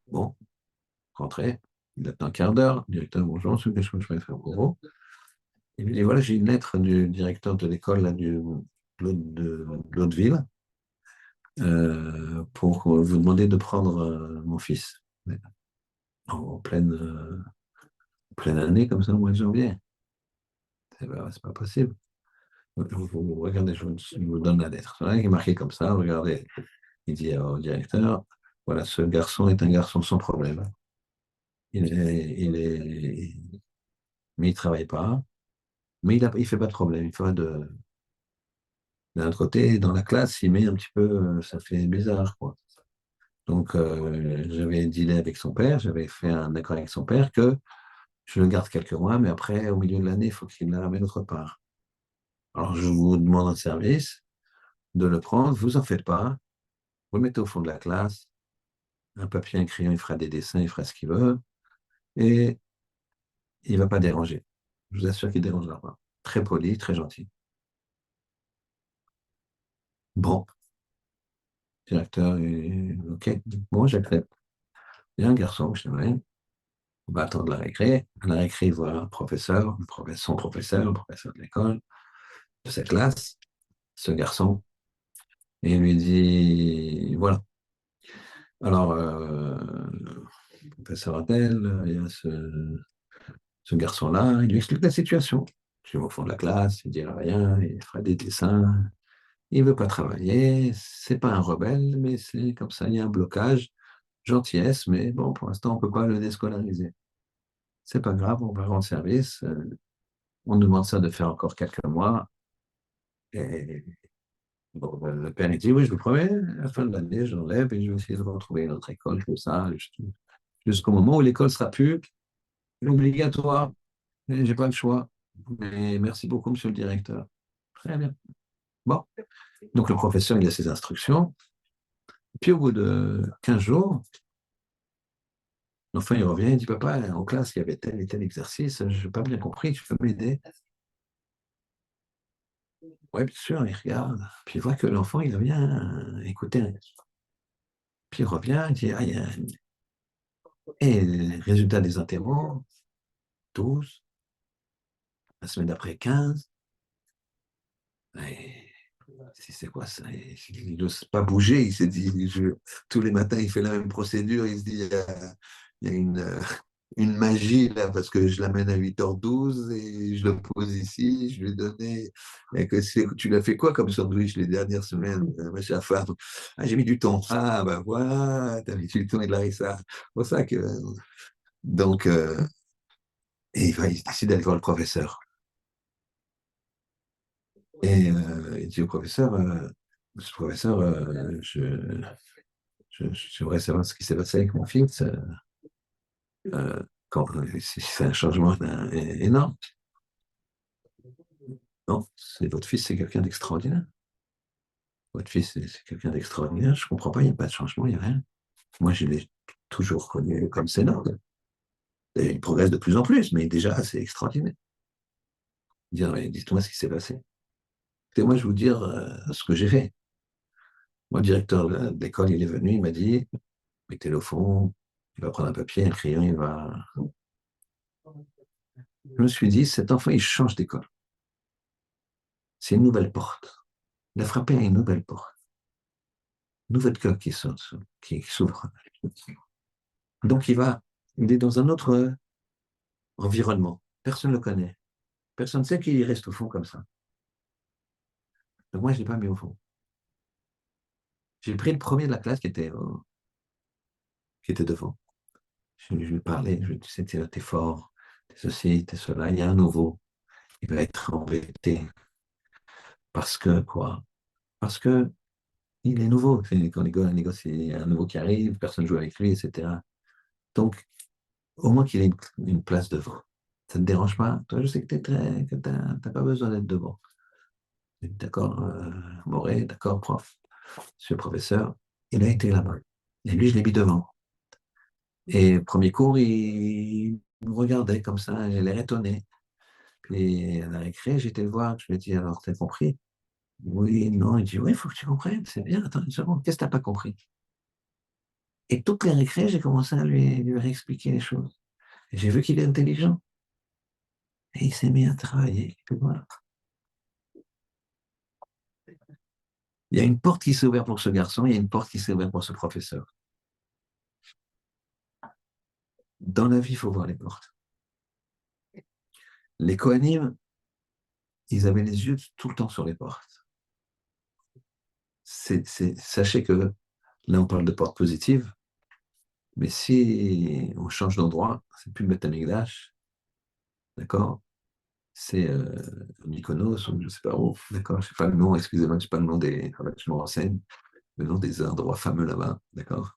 Bon, rentrez. Il attend un quart d'heure. Le directeur, bonjour, qu'est-ce que je peux faire pour vous? Il lui dit, voilà, j'ai une lettre du directeur de l'école là, de l'autre ville pour vous demander de prendre mon fils en pleine année, comme ça, au mois de janvier. C'est pas possible. Regardez, je vous donne la lettre. C'est vrai qu'il est marqué comme ça, regardez. Il dit au directeur, voilà, ce garçon est un garçon sans problème. Mais il ne travaille pas, mais il fait pas de problème. Il fait d'un autre côté, dans la classe, il met un petit peu, ça fait bizarre, quoi. Donc, j'avais dealé avec son père, j'avais fait un accord avec son père que je le garde quelques mois, mais après, au milieu de l'année, il faut qu'il la ramène autre part. Alors, je vous demande un service de le prendre, vous en faites pas, vous le mettez au fond de la classe, un papier, un crayon, il fera des dessins, il fera ce qu'il veut, et il ne va pas déranger. Je vous assure qu'il ne dérangera pas. Très poli, très gentil. Bon, directeur, ok, bon, j'accepte. Il y a un garçon, je t'aimais. On va attendre la récré. À la récré, il voit un professeur, son professeur, le professeur de l'école, de sa classe, ce garçon, et il lui dit, voilà. Alors, le professeur appelle, il y a ce garçon-là, il lui explique la situation. Je vais au fond de la classe, il ne dira rien, il fera des dessins, il ne veut pas travailler, c'est pas un rebelle, mais c'est comme ça, il y a un blocage, gentillesse, mais bon, pour l'instant, on ne peut pas le déscolariser. C'est pas grave, on va rendre service, on nous demande ça de faire encore quelques mois, et bon, le père il dit, oui, je vous promets, à la fin de l'année, j'enlève et je vais essayer de retrouver une autre école, tout ça, jusqu'au moment où l'école sera plus obligatoire. J'ai pas le choix. Mais merci beaucoup, monsieur le directeur. Très bien. Bon. Donc, le professeur, il a ses instructions. Puis, au bout de 15 jours, l'enfant, il revient, il dit, papa, en classe, il y avait tel et tel exercice, je n'ai pas bien compris, tu peux m'aider? Oui, bien sûr, il regarde. Puis, il voit que l'enfant, il vient écouter. Puis, il revient, il dit, ah, Et les résultats des interros, 12, la semaine d'après 15. Et c'est quoi ça? Il n'ose pas bouger. Il s'est dit, tous les matins, il fait la même procédure. Il se dit, il y a une magie là, parce que je l'amène à 8h12 et je le pose ici. Je lui ai donné. Tu l'as fait quoi comme sandwich les dernières semaines, ma chère femme? Ah, j'ai mis du thon. Ah, ben voilà, t'as mis du thon et de la harissa. C'est pour ça que. Donc, et il décide d'aller voir le professeur. Et il dit au professeur, monsieur le professeur, j'aimerais savoir ce qui s'est passé avec mon fils. C'est un changement énorme. Non, c'est votre fils, c'est quelqu'un d'extraordinaire. Votre fils, c'est quelqu'un d'extraordinaire. Je ne comprends pas, il n'y a pas de changement, il n'y a rien. Moi, je l'ai toujours connu comme c'est normal. Et il progresse de plus en plus, mais déjà, c'est extraordinaire. Dire, mais dites-moi ce qui s'est passé. Et moi, je vais vous dire ce que j'ai fait. Moi, le directeur de l'école, il est venu, il m'a dit, mettez-le au fond, il va prendre un papier, un crayon, il va. Je me suis dit, cet enfant, il change d'école. C'est une nouvelle porte. Il a frappé à une nouvelle porte. Une nouvelle cœur qui s'ouvre. Donc, il est dans un autre environnement. Personne ne le connaît. Personne ne sait qu'il reste au fond comme ça. Donc, moi, je ne l'ai pas mis au fond. J'ai pris le premier de la classe qui était devant. Je lui parlais, je lui disais, t'es fort, t'es ceci, t'es cela. Il y a un nouveau. Il va être embêté. Parce que quoi? Parce que il est nouveau. Quand on négocie, il y a un nouveau qui arrive, personne ne joue avec lui, etc. Donc, au moins qu'il ait une place devant. Ça ne te dérange pas? Toi, je sais que tu n'as pas besoin d'être devant. D'accord, Moré, d'accord, prof. Monsieur le professeur, il a été là-bas. Et lui, je l'ai mis devant. Et premier cours, il me regardait comme ça, j'ai l'air étonné. Puis à la récré, j'étais le voir, je lui ai dit, alors, t'as compris? Oui, non, il dit, oui, il faut que tu comprennes, c'est bien, attends une seconde, qu'est-ce que t'as pas compris? Et toutes les récré, j'ai commencé à lui réexpliquer les choses. Et j'ai vu qu'il est intelligent. Et il s'est mis à travailler. Puis voilà. Il y a une porte qui s'est ouverte pour ce garçon, il y a une porte qui s'est ouverte pour ce professeur. Dans la vie, il faut voir les portes. Les Kohanim, ils avaient les yeux tout le temps sur les portes. Sachez que là, on parle de portes positives, mais si on change d'endroit, c'est plus le Beth Amikdash, d'accord? C'est Mykonos, ou je ne sais pas où, d'accord? Je ne sais pas le nom, excusez-moi, je ne sais pas le nom des. Je me renseigne, le nom des endroits fameux là-bas, d'accord?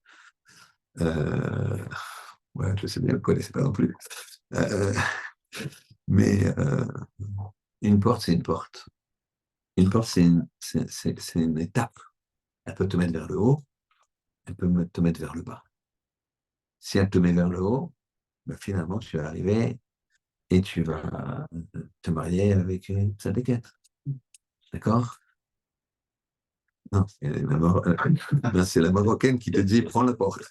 Euh, ouais, je sais bien, vous ne connaissez pas non plus. Euh, mais une porte, c'est une porte. Une porte, c'est une étape. Elle peut te mettre vers le haut, elle peut te mettre vers le bas. Si elle te met vers le haut, ben finalement, tu vas arriver et tu vas te marier avec une Tzadékette. D'accord? Non, c'est la Marocaine qui te dit prends la porte.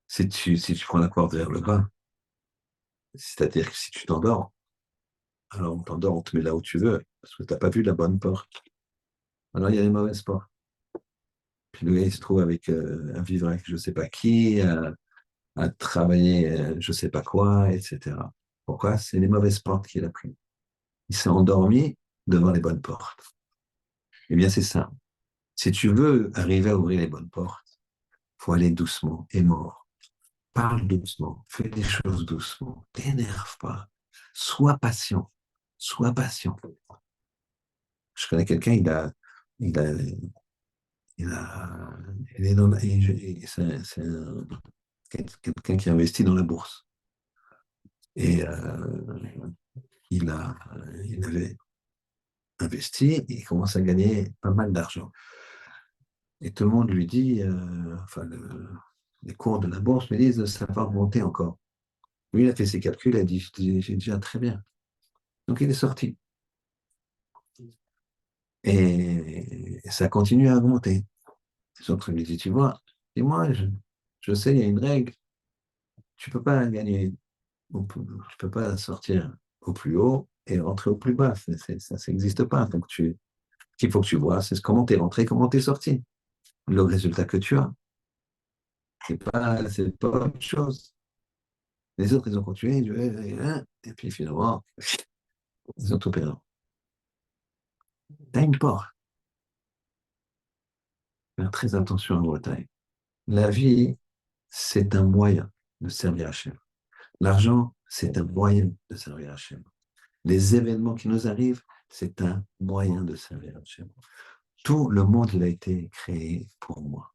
Si tu prends la porte vers le bas, c'est-à-dire que si tu t'endors, alors on t'endort, on te met là où tu veux, parce que tu n'as pas vu la bonne porte. Alors il y a les mauvaises portes. Puis le gars, il se trouve avec à vivre avec je ne sais pas qui, à travailler je ne sais pas quoi, etc. Pourquoi? C'est les mauvaises portes qu'il a prises. Il s'est endormi devant les bonnes portes. Eh bien, c'est ça. Si tu veux arriver à ouvrir les bonnes portes, il faut aller doucement et mort. Parle doucement, fais des choses doucement, t'énerve pas, sois patient, sois patient. Je connais quelqu'un, il a, il a, il est dans c'est quelqu'un qui investit dans la bourse. Et il avait investi et il commence à gagner pas mal d'argent. Et tout le monde lui dit, les cours de la bourse me disent, ça va remonter encore. Lui, il a fait ses calculs, il a dit, j'ai déjà très bien. Donc il est sorti. Et ça continue à augmenter. Les autres lui disent, tu vois, et moi, je sais, il y a une règle, tu ne peux pas gagner, tu ne peux pas sortir au plus haut et rentrer au plus bas. Ça n'existe pas. Donc, ce qu'il faut que tu vois, c'est comment tu es rentré, comment tu es sorti. Le résultat que tu as. C'est pas autre chose. Les autres, ils ont continué, et puis finalement, ils ont tout perdu. T'as une porte. Faire très attention en Bretagne. La vie, c'est un moyen de servir Hachem. L'argent, c'est un moyen de servir Hachem. Les événements qui nous arrivent, c'est un moyen de servir Hachem. Tout le monde, il a été créé pour moi.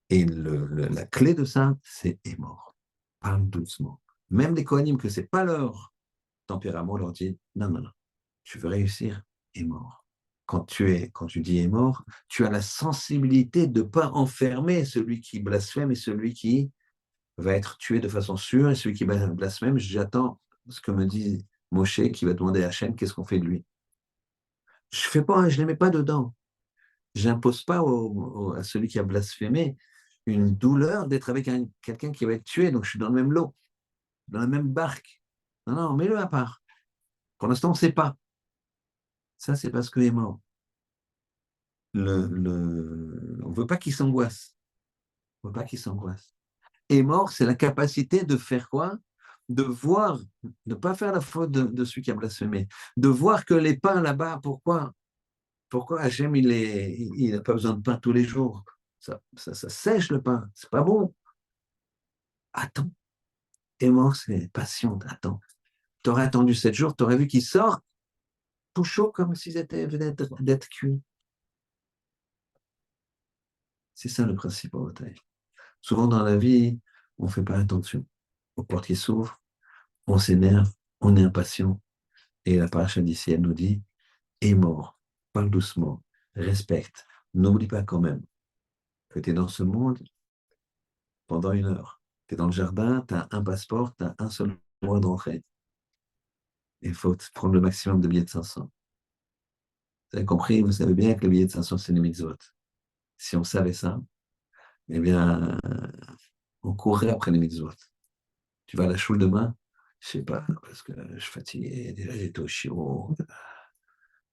Et la clé de ça, c'est est mort. Parle doucement. Même les Kohanim, que ce n'est pas leur tempérament, leur dit non, non, non, tu veux réussir, est mort. Quand tu dis est mort, tu as la sensibilité de ne pas enfermer celui qui blasphème et celui qui va être tué de façon sûre, et celui qui blasphème, j'attends ce que me dit Moshe qui va demander à Hachem qu'est-ce qu'on fait de lui. Je ne les mets pas dedans. Je n'impose pas à celui qui a blasphémé une douleur d'être avec quelqu'un qui va être tué, donc je suis dans le même lot, dans la même barque. Non, non, mets-le à part. Pour l'instant, on ne sait pas. Ça, c'est parce qu'il est mort. On ne veut pas qu'il s'angoisse. On ne veut pas qu'il s'angoisse. Et mort, c'est la capacité de faire quoi? De voir, de ne pas faire la faute de celui qui a blasphémé, de voir que les pains là-bas, pourquoi Hachem, il n'a pas besoin de pain tous les jours? Ça sèche le pain, c'est pas bon. Attends. Et mort, c'est patient, attends. Tu aurais attendu 7 jours, tu aurais vu qu'il sort tout chaud comme s'ils venaient d'être cuits. C'est ça le principe en bataille. Souvent dans la vie, on ne fait pas attention aux portes qui s'ouvrent, on s'énerve, on est impatient. Et la paracha d'ici, elle nous dit, est mort, parle doucement, respecte, n'oublie pas quand même que tu es dans ce monde pendant 1 heure. Tu es dans le jardin, tu as un passeport, tu as un seul mois d'entrée. Il faut prendre le maximum de billets de 500. Vous avez compris, vous savez bien que le billet de 500, c'est les mitzvot. Si on savait ça, eh bien, on courrait après les mitzvot. Tu vas à la choule demain? Je sais pas, parce que je suis fatigué, déjà j'étais au chiro,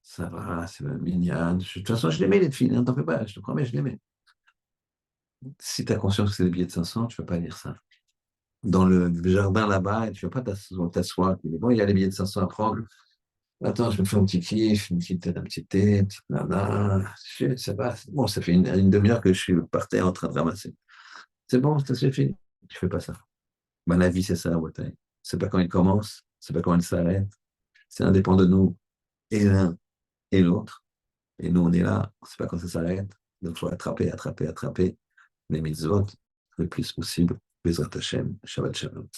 ça va, c'est mignon. De toute façon, je l'aimais les filles, hein, t'en fais pas, je te promets, je l'aimais. Si tu as conscience que c'est des billets de 500, tu ne vas pas dire ça. Dans le jardin là-bas, tu ne vas pas t'asseoir. Bon, il y a les billets de 500 à prendre. Attends, je me fais un petit kiff, un petit thé, une petite nana. Ça va. Bon, ça fait une demi-heure que je suis par terre en train de ramasser. C'est bon, ça suffit. Tu fais pas ça. Ben, la vie, c'est ça, Wataï. C'est pas quand il commence, c'est pas quand il s'arrête. C'est indépendant de nous, et l'un et l'autre. Et nous, on est là, on ne sait pas quand ça s'arrête. Donc, il faut attraper les mitzvot le plus possible. Bezrat Hashem, Shabbat Shalom.